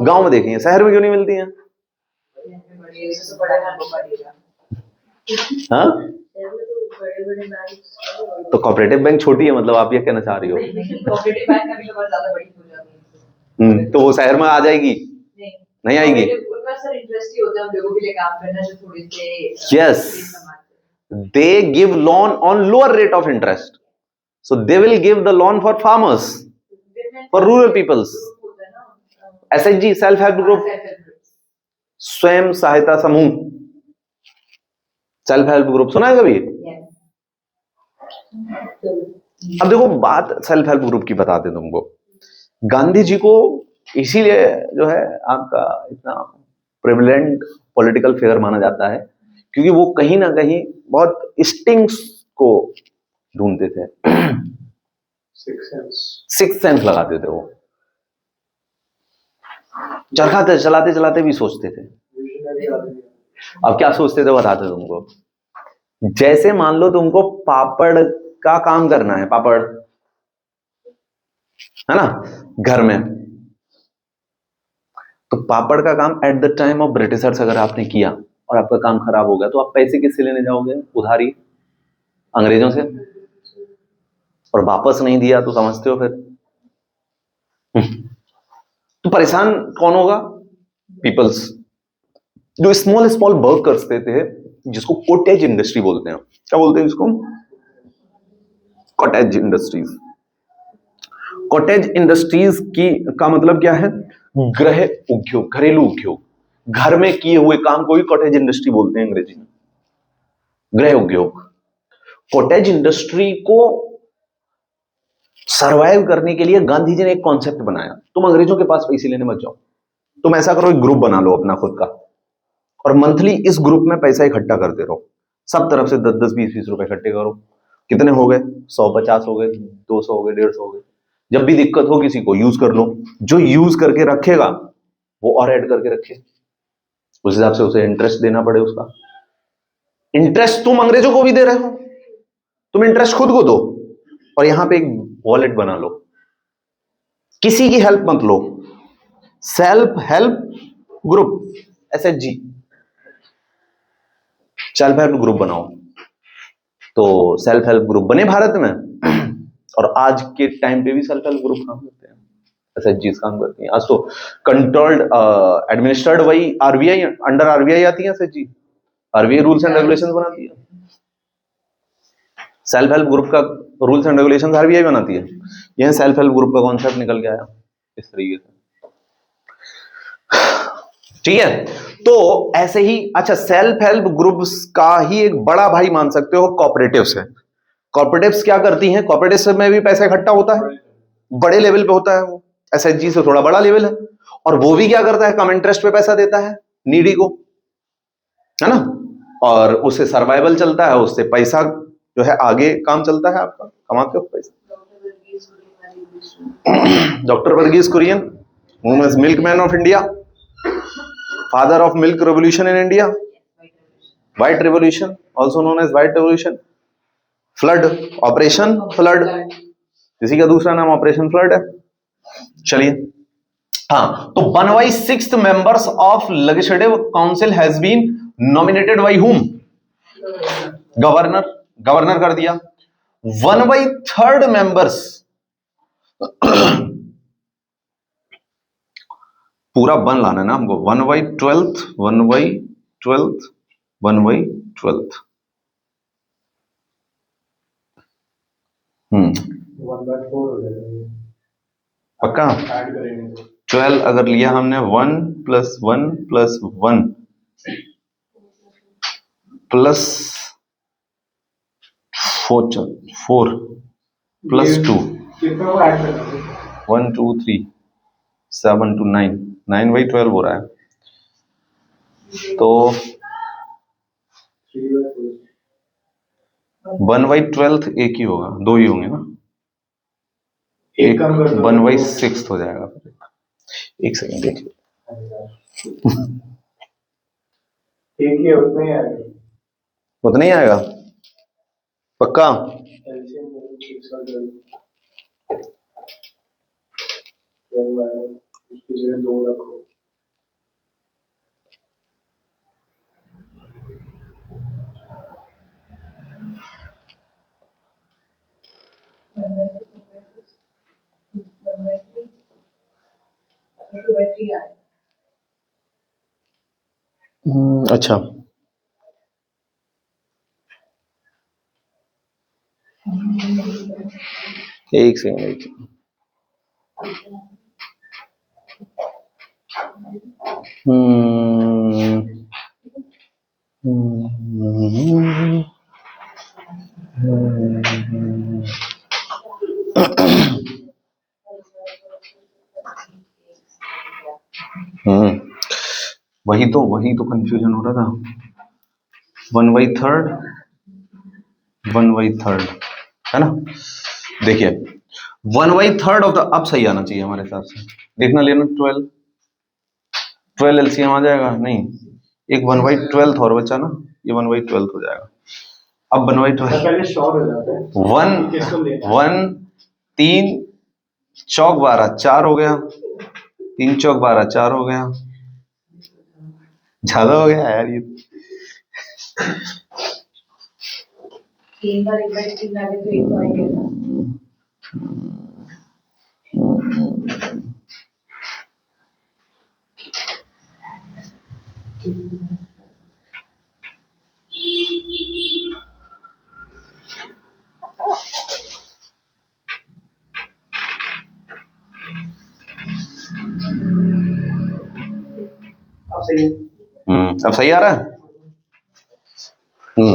गांव में देखी है, शहर में क्यों नहीं मिलती है? हाँ, तो कोऑपरेटिव बैंक छोटी है, मतलब आप ये कहना चाह रही हो? तो वो शहर में आ जाएगी? नहीं आएगी। Yes, they give loan on lower rate of interest, so they will give the loan for farmers, for rural peoples, SHG self help group, स्वयं सहायता समूह, सेल्फ हेल्प ग्रुप सुना है कभी? अब देखो बात सेल्फ हेल्प ग्रुप की बताते तुमको। गांधी जी को इसीलिए जो है आपका इतना प्रेवलेंट पॉलिटिकल फिगर माना जाता है क्योंकि वो कहीं ना कहीं बहुत स्टिंग्स को ढूंढते थे, सिक्स सेंस लगाते थे वो, चरखाते चलाते चलाते भी सोचते थे। अब क्या सोचते थे बताते तुमको। जैसे मान लो तुमको पापड़ का काम करना है, पापड़ है ना घर में, तो पापड़ का काम at the time of Britishers अगर आपने किया और आपका काम खराब हो गया तो आप पैसे किससे लेने जाओगे? उधारी, अंग्रेजों से। और वापस नहीं दिया तो समझते हो फिर तो परेशान कौन होगा? पीपल्स। जो स्मॉल स्मॉल वर्क करते थे जिसको कॉटेज इंडस्ट्री बोलते हैं। क्या बोलते हैं इसको? Cottage industries. कॉटेज इंडस्ट्रीज की का मतलब क्या है? गृह उद्योग, घरेलू उद्योग, घर में किए हुए काम को ही कॉटेज इंडस्ट्री बोलते हैं अंग्रेजी में, गृह उद्योग। कॉटेज इंडस्ट्री को सरवाइव करने के लिए गांधी जी ने एक कॉन्सेप्ट बनाया। तुम अंग्रेजों के पास पैसे लेने मत जाओ, तुम ऐसा करो एक ग्रुप बना लो अपना खुद का और मंथली इस ग्रुप में पैसा इकट्ठा करते रहो, सब तरफ से 10-10, 20-20 रुपए इकट्ठे करो। कितने हो गए? 150 हो गए, 200 हो गए, 150 हो गए। जब भी दिक्कत हो किसी को यूज कर लो, जो यूज करके रखेगा वो और ऐड करके रखे, उस हिसाब से उसे इंटरेस्ट देना पड़े उसका। इंटरेस्ट तुम अंग्रेजों को भी दे रहे हो, तुम इंटरेस्ट खुद को दो और यहां पे एक वॉलेट बना लो, किसी की हेल्प मत लो। Self help group, SHG, self help group बनाओ। तो सेल्फ हेल्प ग्रुप बने भारत में और आज के टाइम पे भी सेल्फ हेल्प ग्रुप काम करते हैं, एसएचजी काम करती हैं। आज तो controlled administered by RBI, under RBI आती है SHG, RBI rules and regulations बनाती है। सेल्फ हेल्प ग्रुप का रूल्स एंड रेगुलेशंस आरबीआई बनाती है। यह सेल्फ हेल्प ग्रुप का कॉन्सेप्ट निकल के आया इस तरीके से, ठीक है। तो ऐसे ही अच्छा, सेल्फ हेल्प ग्रुप्स का ही एक बड़ा भाई मान सकते हो कॉपरेटिव्स है। कॉपरेटिव्स क्या करती हैं? कॉपरेटिव्स में भी पैसा इकट्ठा होता है, बड़े लेवल पे होता है वो, एसएचजी से थोड़ा बड़ा लेवल है। और वो भी क्या करता है? कम इंटरेस्ट पे पैसा देता है नीडी को, है ना, और उससे सर्वाइवल चलता है, उससे पैसा जो है आगे काम चलता है, आपका कमाते हो पैसा। Doctor Varghese Kurien, whom is milkman of India, father of milk revolution in India, white revolution, also known as white revolution, flood, operation flood, किसी का दूसरा नाम ऑपरेशन फ्लड है। चलिए, हाँ, तो 1/6 members of legislative council has been nominated by whom? Governor, governor कर दिया। 1/3 मेंबर्स पूरा 1 लाना है ना हमको, 1/12, 1/12, 1/12।
1/4 हो जाएगा
पक्का?
ऐड करेंगे
12 अगर लिया हमने, 1 + 1 + 1 प्लस 4 प्लस 2,
कितना को ऐड करेंगे?
1 2 3 7 to 9, 9/12 हो रहा है। तो 1/12 एक ही होगा, 2 ही होंगे ना, एक 1/6 हो जाएगा। एक सेकंड देखिए,
एक ही उतना ही आएगा,
उतना ही आएगा पक्का?
एलसीएम उसकी जगह 2 रखो।
अच्छा, एक सेकंड। हम्म, हम्म, हम्म, वही तो कंफ्यूजन हो रहा था। 1/3, 1/3, है ना। देखिए 1/3 ऑफ द, अब सही आना चाहिए हमारे हिसाब से। देखना लेना 12 एलसीएम आ जाएगा, नहीं एक 1/12 और बचा ना, ये 1/12 हो जाएगा। अब 1/12,
पहले श्योर हो जाते हैं
वन
किसको लेना है।
वन 3 चौक 12 4 हो गया, 3 चौक 12 4 हो गया, ज्यादा हो गया यार ये।
3 बार 1/3 आगे तो 1 तो आएगा ना।
अब सही है।
अब सही आ रहा है।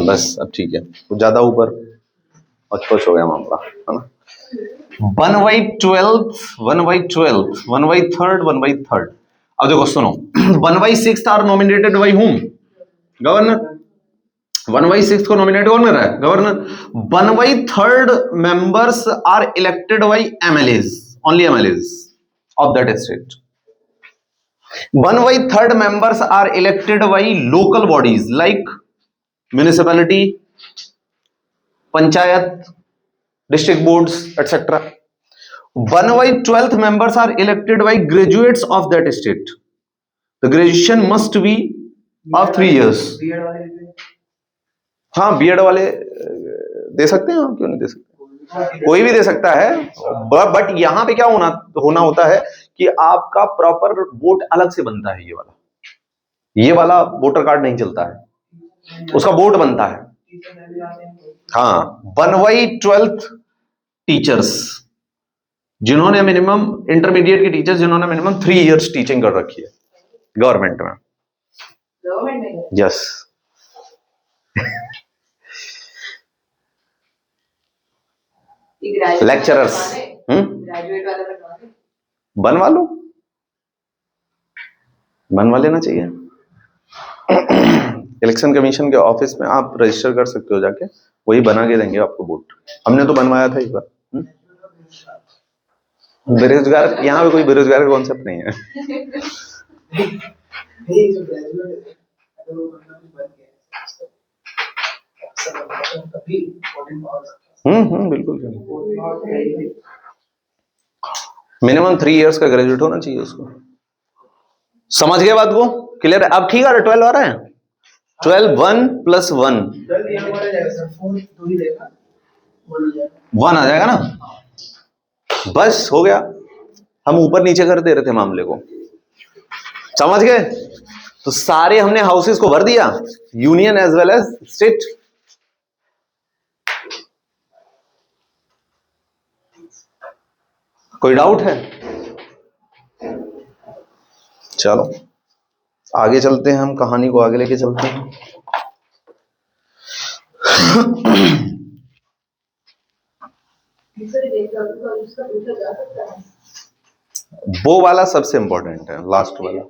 बस अब ठीक है, कुछ ज्यादा ऊपर और खुश हो गया मामला, है ना। 1/12, 1/12, 1/3, 1/3। अब देखो सुनो, 1/6 are nominated by whom? Governor. 1/6 को नॉमिनेट कौन कर रहा है? Governor. 1/3 members are elected by MLAs, only MLAs of that state. 1/3 members are elected by local bodies like municipality, panchayat, district boards, etc. 1/12 members are elected by graduates of that state. The graduation must be of 3 years.
BEd वाले भी
हाँ BEd वाले दे सकते हैं, हाँ, क्यों नहीं दे सकते, कोई भी दे सकता है। बट यहां पे क्या होना होता है कि आपका प्रॉपर वोट अलग से बनता है। ये वाला वोटर कार्ड नहीं चलता है, उसका वोट बनता है। हाँ 1/12 टीचर्स जिन्होंने मिनिमम, इंटरमीडिएट के टीचर्स जिन्होंने मिनिमम 3 इयर्स टीचिंग कर रखी है गवर्नमेंट में।
गवर्नमेंट में
यस लेक्चरर्स।
ग्रेजुएट वाला बनवा दे।
बनवा लो, बनवा लेना चाहिए। इलेक्शन कमीशन के ऑफिस में आप रजिस्टर कर सकते हो जाके, वही बना के देंगे आपको वोट। हमने तो बनवाया था एक बार। बेरोजगार, यहाँ पे कोई बेरोजगार का कॉन्सेप्ट नहीं है।
नहीं जो ग्रेजुएट है अगर वो बंदा कुछ बन गया है तभी वोटिंग पावर
बिल्कुल मिनिमम 3 इयर्स का ग्रेजुएट होना चाहिए उसको। समझ गए बात को? क्लियर है? अब ठीक है, 12 आ रहा है। 12 1 + 1 1 आ जाएगा ना, बस हो गया। हम ऊपर नीचे कर दे रहे थे मामले को, समझ गए? तो सारे हमने हाउसेस को भर दिया, union as well as state. कोई डाउट है? चलो आगे चलते हैं, हम कहानी को आगे लेके चलते हैं। वो वाला सबसे इंपॉर्टेंट है, लास्ट वाला,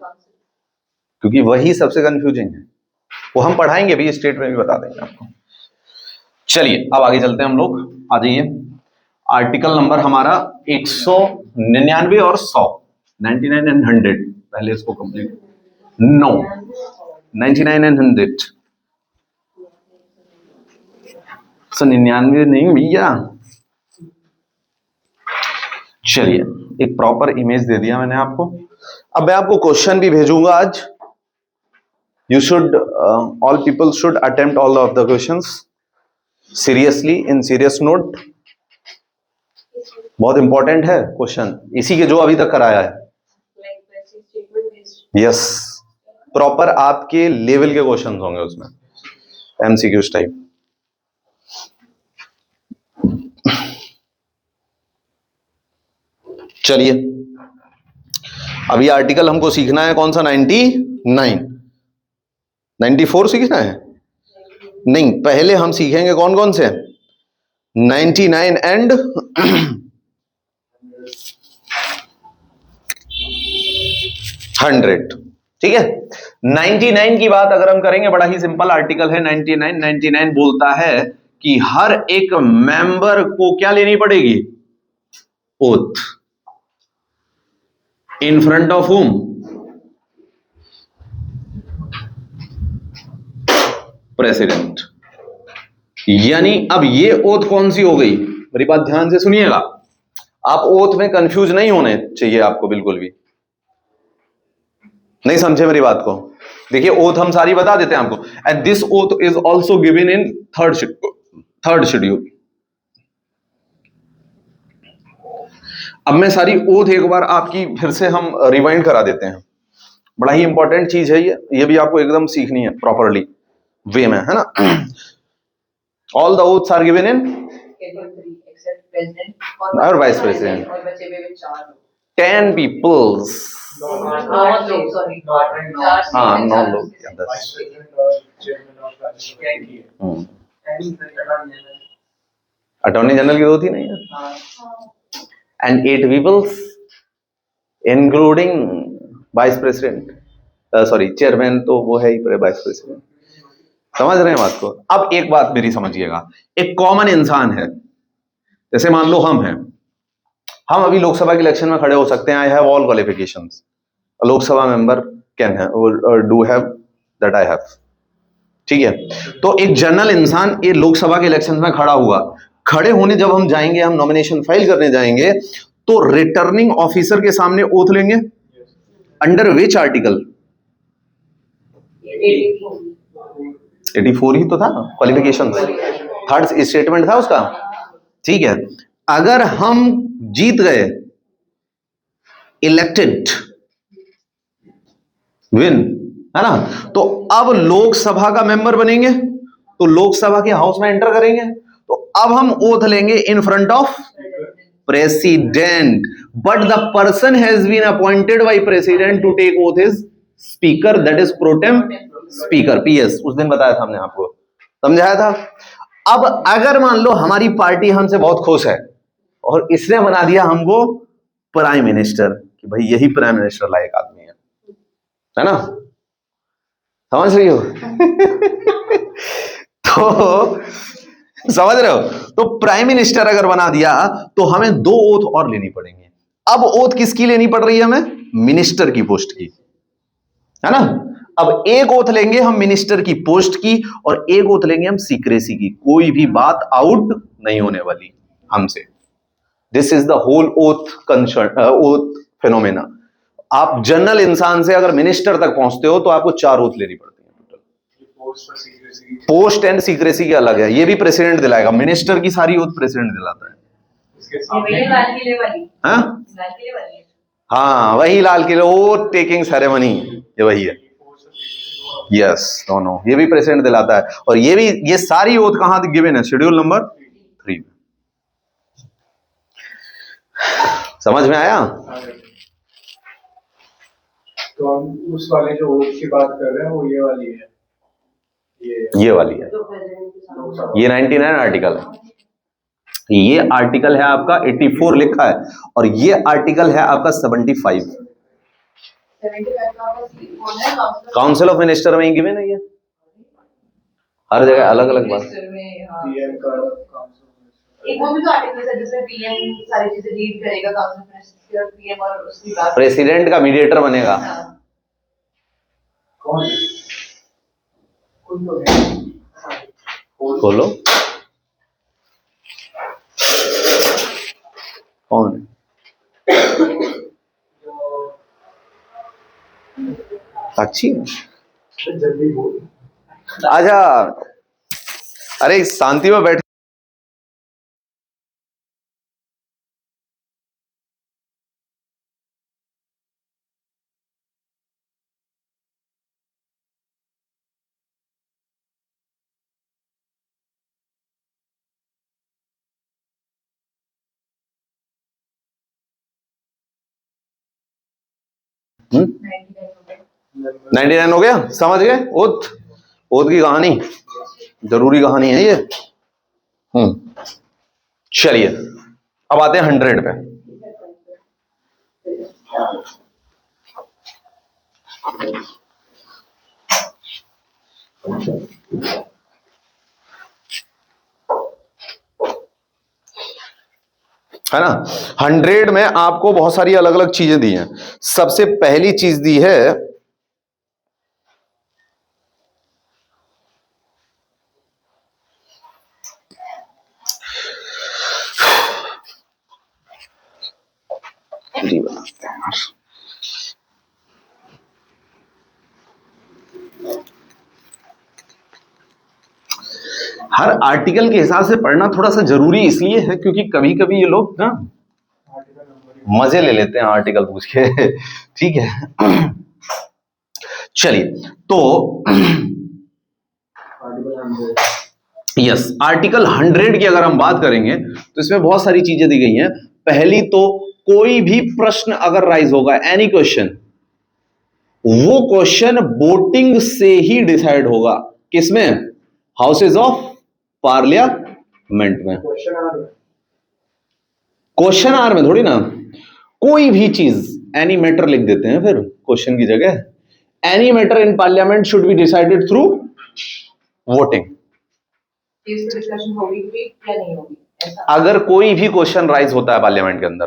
क्योंकि वही सबसे कंफ्यूजिंग है। वो हम पढ़ाएंगे भी, स्टेट में भी बता देंगे आपको। चलिए अब आगे चलते हैं हम लोग, आ जाइए। आर्टिकल नंबर हमारा 199 और 100, 99 एंड 100, पहले इसको कंप्लीट। नो 99 एंड 100, 199 नहीं भैया। चलिए एक प्रॉपर इमेज दे दिया मैंने आपको। अब मैं आपको क्वेश्चन भी भेजूंगा आज। You should, all people should attempt all of the questions seriously, in serious note. बहुत इंपॉर्टेंट है क्वेश्चन, इसी के जो अभी तक कराया है। यस, प्रॉपर आपके लेवल के क्वेश्चन होंगे उसमें, एमसीक्यूज टाइप। चलिए अब ये आर्टिकल हमको सीखना है कौन सा, 99, 94 सीखना है? नहीं, पहले हम सीखेंगे कौन कौन से, 99 एंड 100। ठीक है, 99 की बात अगर हम करेंगे, बड़ा ही सिंपल आर्टिकल है 99। 99 बोलता है कि हर एक मेंबर को क्या लेनी पड़ेगी, ओथ, इन फ्रंट ऑफ हुम, प्रेसिडेंट। यानी अब ये ओथ कौन सी हो गई, मेरी बात ध्यान से सुनिएगा, आप ओथ में कंफ्यूज नहीं होने चाहिए आपको, बिल्कुल भी नहीं समझे मेरी बात को। देखिए ओथ हम सारी बता देते हैं आपको, and this oath is also given in third schedule. अब मैं सारी ओथ एक बार आपकी फिर से हम रिवाइंड करा देते हैं, बड़ा ही इंपॉर्टेंट चीज है ये भी आपको एकदम सीखनी है प्रॉपरली वे में, है ना। All the oaths are given in और वाइस प्रेसिडेंट, 10 पीपल्स, हाँ 9 लोग,
वाइस प्रेसिडेंट और चेयरमैन ऑफ राज्यसभा की है।
अटॉर्नी जनरल की 2 थी नहीं है, and 8 peoples including vice president, sorry chairman तो वो है ही, वाइस प्रेसिडेंट। समझ रहे हैं बात को। अब एक बात मेरी समझिएगा, एक कॉमन इंसान है, जैसे मान लो हम हैं, हम अभी लोकसभा के इलेक्शन में खड़े हो सकते हैं, I have all qualifications, Lok Sabha member can do have that I have. ठीक है, तो एक जनरल इंसान ये लोकसभा के इलेक्शन में खड़ा हुआ, खड़े होने जब हम जाएंगे, हम नॉमिनेशन फाइल करने जाएंगे, तो रिटर्निंग ऑफिसर के सामने ओथ लेंगे, अंडर विच आर्टिकल, 84 ही तो था क्वालिफिकेशन, थर्ड स्टेटमेंट था उसका। ठीक है, अगर हम जीत गए, इलेक्टेड, विन, है ना, तो अब लोकसभा का मेंबर बनेंगे, तो लोकसभा के हाउस में एंटर करेंगे, तो अब हम ओथ लेंगे in front of president, but the person has been appointed by president to take oath is speaker, that is pro tem speaker, PS, उस दिन बताया था हमने आपको, समझाया था। अब अगर मान लो हमारी पार्टी हमसे बहुत खुश है और इसने बना दिया हमको प्राइम मिनिस्टर, कि भाई यही प्राइम मिनिस्टर लायक आदमी है ना, समझ रही हो। तो समझ रहे हो, तो प्राइम मिनिस्टर अगर बना दिया तो हमें 2 ओथ और लेनी पड़ेंगे। अब ओथ किसकी लेनी पड़ रही है हमें, मिनिस्टर की पोस्ट की, है ना। अब एक ओथ लेंगे हम मिनिस्टर की पोस्ट की, और एक ओथ लेंगे हम सीक्रेसी की, कोई भी बात आउट नहीं होने वाली हमसे। This is the whole oath concern, oath phenomena. आप जनरल इंसान से अगर मिनिस्टर तक पहुंचते हो तो आपको 4 ओथ लेनी पड़ती है टोटल। पोस्ट एंड सीक्रेसी के अलग है, ये भी प्रेसिडेंट दिलाएगा, मिनिस्टर की सारी ओथ प्रेसिडेंट दिलाता है। हाँ हाँ, वही लाल किले ओथ टेकिंग सेरेमनी, ये वही है, यस दोनों, ये भी प्रेसिडेंट दिलाता है, और ये भी, ये सारी ओथ कहां गिवन है, शेड्यूल नंबर 3 में। समझ में आया।
तो हम उस वाले जो ओथ की बात कर रहे हैं वो ये वाली है,
ये वाली है, ये 99 आर्टिकल है, ये आर्टिकल है आपका 84 लिखा है, और ये आर्टिकल है आपका 75। काउंसिल ऑफ मिनिस्टर में ही गिवन है ये, हर जगह अलग अलग बात।
पीएम का
एक वो भी तो आर्टिकल है जिसमें पीएम सारी चीजें लीड करेगा, काउंसिल मिनिस्टर और पीएम, और उसकी बात
प्रेसिडेंट का मीडिएटर बनेगा।
कौन तो है,
खोलो, कौन साक्षी,
जल्दी बोल।
आजा, अरे शांति में बैठ 99 हो गया, समझ गए? ओथ की कहानी जरूरी कहानी है ये। चलिए अब आते हैं 100 पे। है ना, 100 में आपको बहुत सारी अलग अलग चीजें दी हैं। सबसे पहली चीज दी है बनाते हैं यार। हर आर्टिकल के हिसाब से पढ़ना थोड़ा सा जरूरी इसलिए है क्योंकि कभी कभी ये लोग ना मजे ले लेते हैं आर्टिकल पूछ के। ठीक है, चलिए तो यस, आर्टिकल 100 की अगर हम बात करेंगे तो इसमें बहुत सारी चीजें दी गई हैं। पहली तो कोई भी प्रश्न अगर राइज होगा, एनी क्वेश्चन, वो क्वेश्चन वोटिंग से ही डिसाइड होगा। किसमें? हाउसेज ऑफ पार्लियामेंट में। क्वेश्चन आर में थोड़ी ना, कोई भी चीज, एनी मैटर लिख देते हैं फिर क्वेश्चन की जगह। Any matter in parliament should be decided through voting.
Discussion होगी या नहीं होगी,
अगर कोई भी क्वेश्चन राइज होता है पार्लियामेंट के अंदर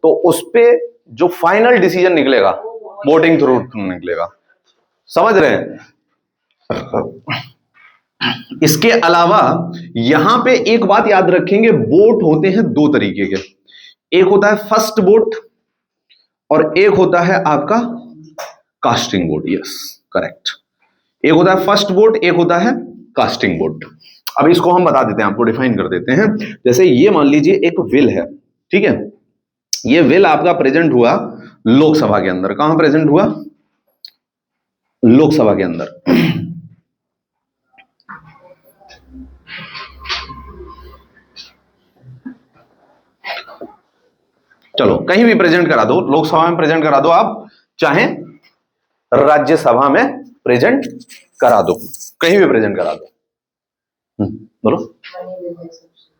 तो उस पे जो फाइनल डिसीजन निकलेगा वोटिंग थ्रू निकलेगा। समझ रहे हैं? इसके अलावा यहां पे एक बात याद रखेंगे, वोट होते हैं दो तरीके के। एक होता है फर्स्ट वोट और एक होता है आपका कास्टिंग वोट। Yes, correct. एक होता है फर्स्ट वोट, एक होता है कास्टिंग वोट। अब इसको हम बता देते हैं, आपको डिफाइन कर देते हैं। जैसे ये मान लीजिए एक विल है, ठीक है, ये विल आपका प्रेजेंट हुआ लोकसभा के अंदर। कहां प्रेजेंट हुआ? लोकसभा के अंदर। चलो कहीं भी प्रेजेंट करा दो, लोकसभा में प्रेजेंट करा दो, आप चाहे राज्यसभा में प्रेजेंट करा दो, कहीं भी प्रेजेंट करा दो। बोलो।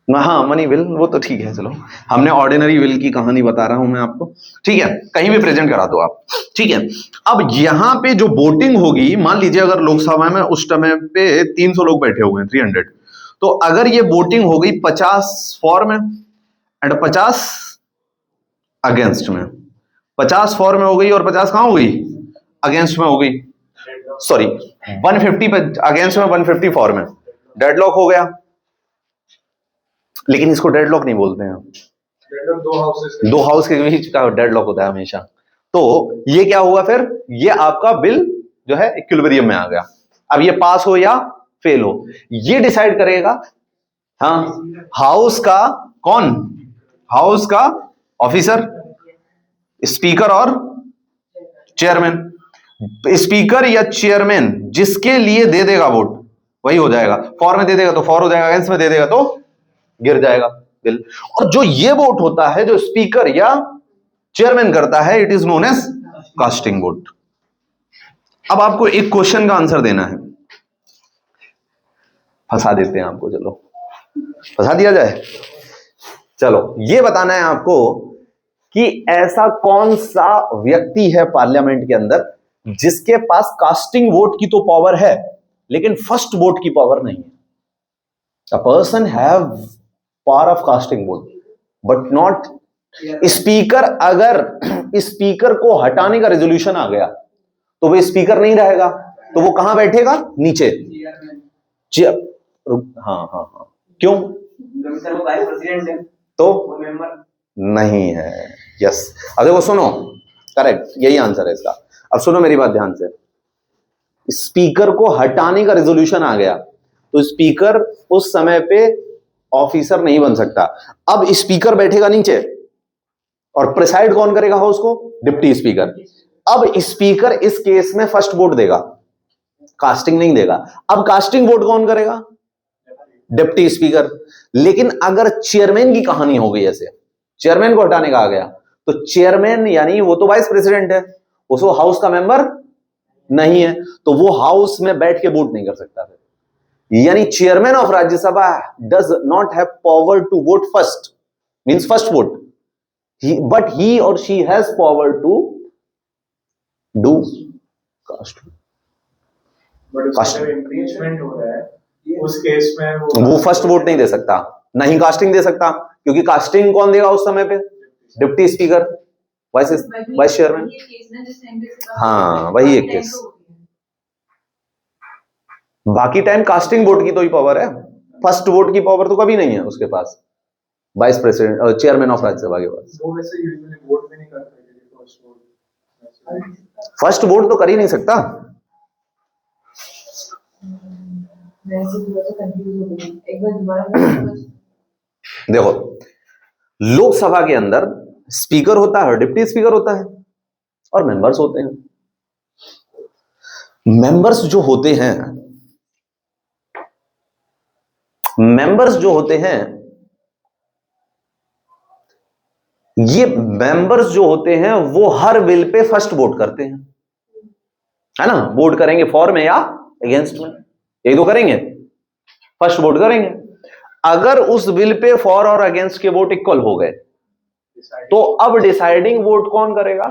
हाँ, मनी विल, वो तो ठीक है, चलो हमने ऑर्डिनरी विल की कहानी बता रहा हूं मैं आपको। ठीक है, कहीं भी प्रेजेंट करा दो आप। ठीक है, अब यहां पे जो वोटिंग होगी, मान लीजिए अगर लोकसभा में उस समय पे 300 लोग बैठे हुए हैं, 300, तो अगर ये वोटिंग हो गई 50 फॉर में एंड 50 अगेंस्ट में, 50 फॉर में हो गई और 50 कहां हो गई? अगेंस्ट में हो गई। सॉरी, 150 अगेंस्ट में, 150 फॉर में, डेडलॉक हो गया। लेकिन इसको डेडलॉक नहीं बोलते हैं, दो हाउस के बीच का डेडलॉक होता है हमेशा। तो ये क्या हुआ फिर? ये आपका बिल जो है इक्विलिब्रियम में आ गया। अब ये पास हो या फेल हो, ये डिसाइड करेगा हाँ हाउस का कौन? हाउस का ऑफिसर, स्पीकर और चेयरमैन। स्पीकर या चेयरमैन जिसके लिए दे देगा वोट वही हो जाएगा। फॉर में दे देगा तो फॉर हो जाएगा, अगेंस्ट में दे देगा तो गिर जाएगा बिल। और जो ये वोट होता है जो स्पीकर या चेयरमैन करता है, it is known as casting vote. अब आपको एक क्वेश्चन का आंसर देना है, फंसा देते हैं आपको, चलो फंसा दिया जाए। चलो ये बताना है आपको कि ऐसा कौन सा व्यक्ति है पार्लियामेंट के अंदर जिसके पास कास्टिंग वोट की तो पावर है लेकिन फर्स्ट वोट की पावर नहीं है। A person have power of casting vote but not speaker. अगर स्पीकर को हटाने का रेजोल्यूशन आ गया तो वो स्पीकर नहीं रहेगा, तो वो कहां बैठेगा? नीचे। हाँ हाँ हाँ, क्यों? वो वाइस प्रेसिडेंट है तो वो मेंबर नहीं है। यस, अब देखो सुनो, करेक्ट, यही आंसर है इसका। अब सुनो मेरी बात ध्यान से, स्पीकर को हटाने का रेजोल्यूशन आ गया तो स्पीकर उस समय पे ऑफिसर नहीं बन सकता। अब स्पीकर बैठेगा नीचे और प्रिसाइड कौन करेगा हाउस को? Deputy speaker. अब स्पीकर इस केस में फर्स्ट वोट देगा, कास्टिंग नहीं देगा। अब कास्टिंग वोट कौन करेगा? Deputy speaker. लेकिन अगर चेयरमैन की कहानी हो गई, ऐसे चेयरमैन को हटाने का आ गया, तो चेयरमैन यानी वो तो वाइस प्रेसिडेंट है, उसको हाउस का मेंबर नहीं है, तो वो हाउस में बैठ के वोट नहीं कर सकता फिर। यानी chairman of Rajya Sabha does not have power to vote first, means first vote, but he और she has power to do cast.
बट उसका इम्पीचमेंट हो रहा है उस केस में
वो फर्स्ट वोट नहीं दे सकता, नहीं कास्टिंग दे सकता, क्योंकि कास्टिंग कौन देगा उस समय पे? Deputy speaker, vice chairman. हाँ, वही एक केस। बाकी टाइम कास्टिंग वोट की तो ही पावर है, फर्स्ट वोट की पावर तो कभी नहीं है उसके पास, वाइस प्रेसिडेंट और चेयरमैन ऑफ राज्यसभा के पास।
वो वैसे यूजुअली वोट भी नहीं करते फर्स्ट वोट।
फर्स्ट वोट तो कर ही नहीं सकता। देखो, लोकसभा के अंदर स्पीकर होता है और डिप्टी स्पीकर होता है और मेंबर्स होते हैं। मेंबर्स जो होते हैं, मेंबर्स जो होते हैं, ये मेंबर्स जो होते हैं वो हर बिल पे फर्स्ट वोट करते हैं, है ना? वोट करेंगे फॉर में या अगेंस्ट में, यही तो करेंगे, फर्स्ट वोट करेंगे। अगर उस बिल पे फॉर और अगेंस्ट के वोट इक्वल हो गए तो अब डिसाइडिंग वोट कौन करेगा?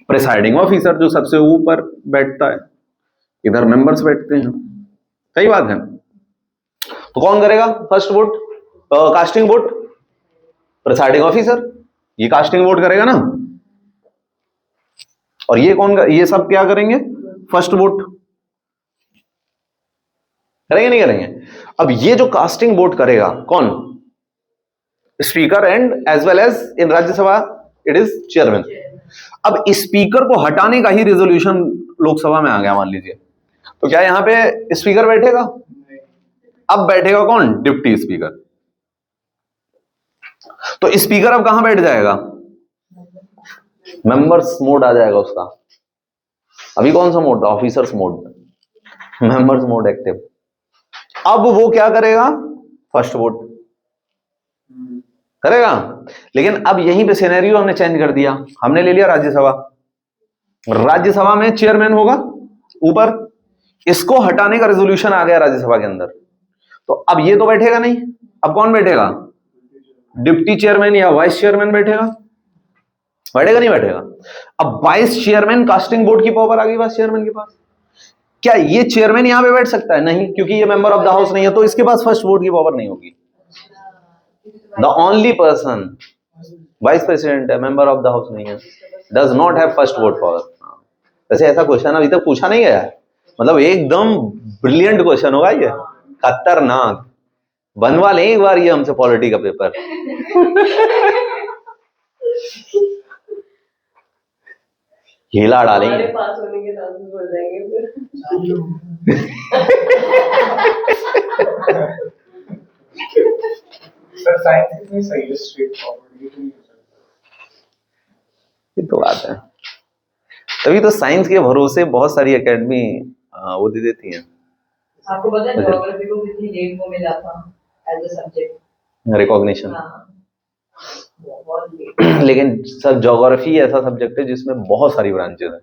प्रिसाइडिंग ऑफिसर, जो सबसे ऊपर बैठता है। इधर मेंबर्स बैठते हैं, सही बात है। तो कौन करेगा first vote, casting vote? Presiding officer, ये कास्टिंग वोट करेगा ना। और ये कौन ये सब क्या करेंगे? फर्स्ट वोट करेंगे, नहीं करेंगे? अब ये जो कास्टिंग वोट करेगा कौन? Speaker and as well as in Rajya Sabha it is chairman. अब स्पीकर को हटाने का ही रेजोल्यूशन लोकसभा में आ गया मान लीजिए, तो क्या यहां पे स्पीकर बैठेगा? अब बैठेगा कौन? Deputy speaker. तो स्पीकर अब कहां बैठ जाएगा? मेंबर्स मोड आ जाएगा उसका। अभी कौन सा मोड था? Officers mode, members mode active. अब वो क्या करेगा? फर्स्ट वोट करेगा। लेकिन अब यहीं पे सिनेरियो हमने चेंज कर दिया, हमने ले लिया राज्यसभा। राज्यसभा में चेयरमैन होगा ऊपर, इसको हटाने का रेजोल्यूशन आ गया राज्यसभा के अंदर, तो अब ये तो बैठेगा नहीं। अब कौन बैठेगा? डिप्टी चेयरमैन या वाइस चेयरमैन बैठेगा। बैठेगा नहीं बैठेगा? अब वाइस चेयरमैन, कास्टिंग वोट की पावर आ गई वाइस चेयरमैन के पास। क्या ये चेयरमैन यहां पे बैठ सकता है? नहीं, क्योंकि ये मेंबर ऑफ द हाउस नहीं है, तो इसके पास फर्स्ट वोट की पावर नहीं होगी। The only person, vice president है, मेंबर ऑफ द हाउस नहीं है, does not have first vote power. वैसे ऐसा क्वेश्चन अभी तक पूछा नहीं गया है, मतलब एकदम ब्रिलियंट क्वेश्चन होगा ये, खतरनाक। बनवा लें एक बार ये हमसे पॉलिटी का पेपर। हिला डालेंगे।
पास होने के चांसेस बढ़ जाएंगे फिर।
सर साइंस में सही है, स्ट्रेट फॉरवर्ड।
ये तो बात है, तभी तो साइंस के भरोसे बहुत सारी एकेडमी वो दे देती हैं।
आपको पता है ज्योग्राफी को कितनी लेट को मिला था एज अ सब्जेक्ट
रिकॉग्निशन?
बहुत लेट।
लेकिन सर ज्योग्राफी ऐसा सब्जेक्ट है जिसमें बहुत सारी ब्रांचेस हैं,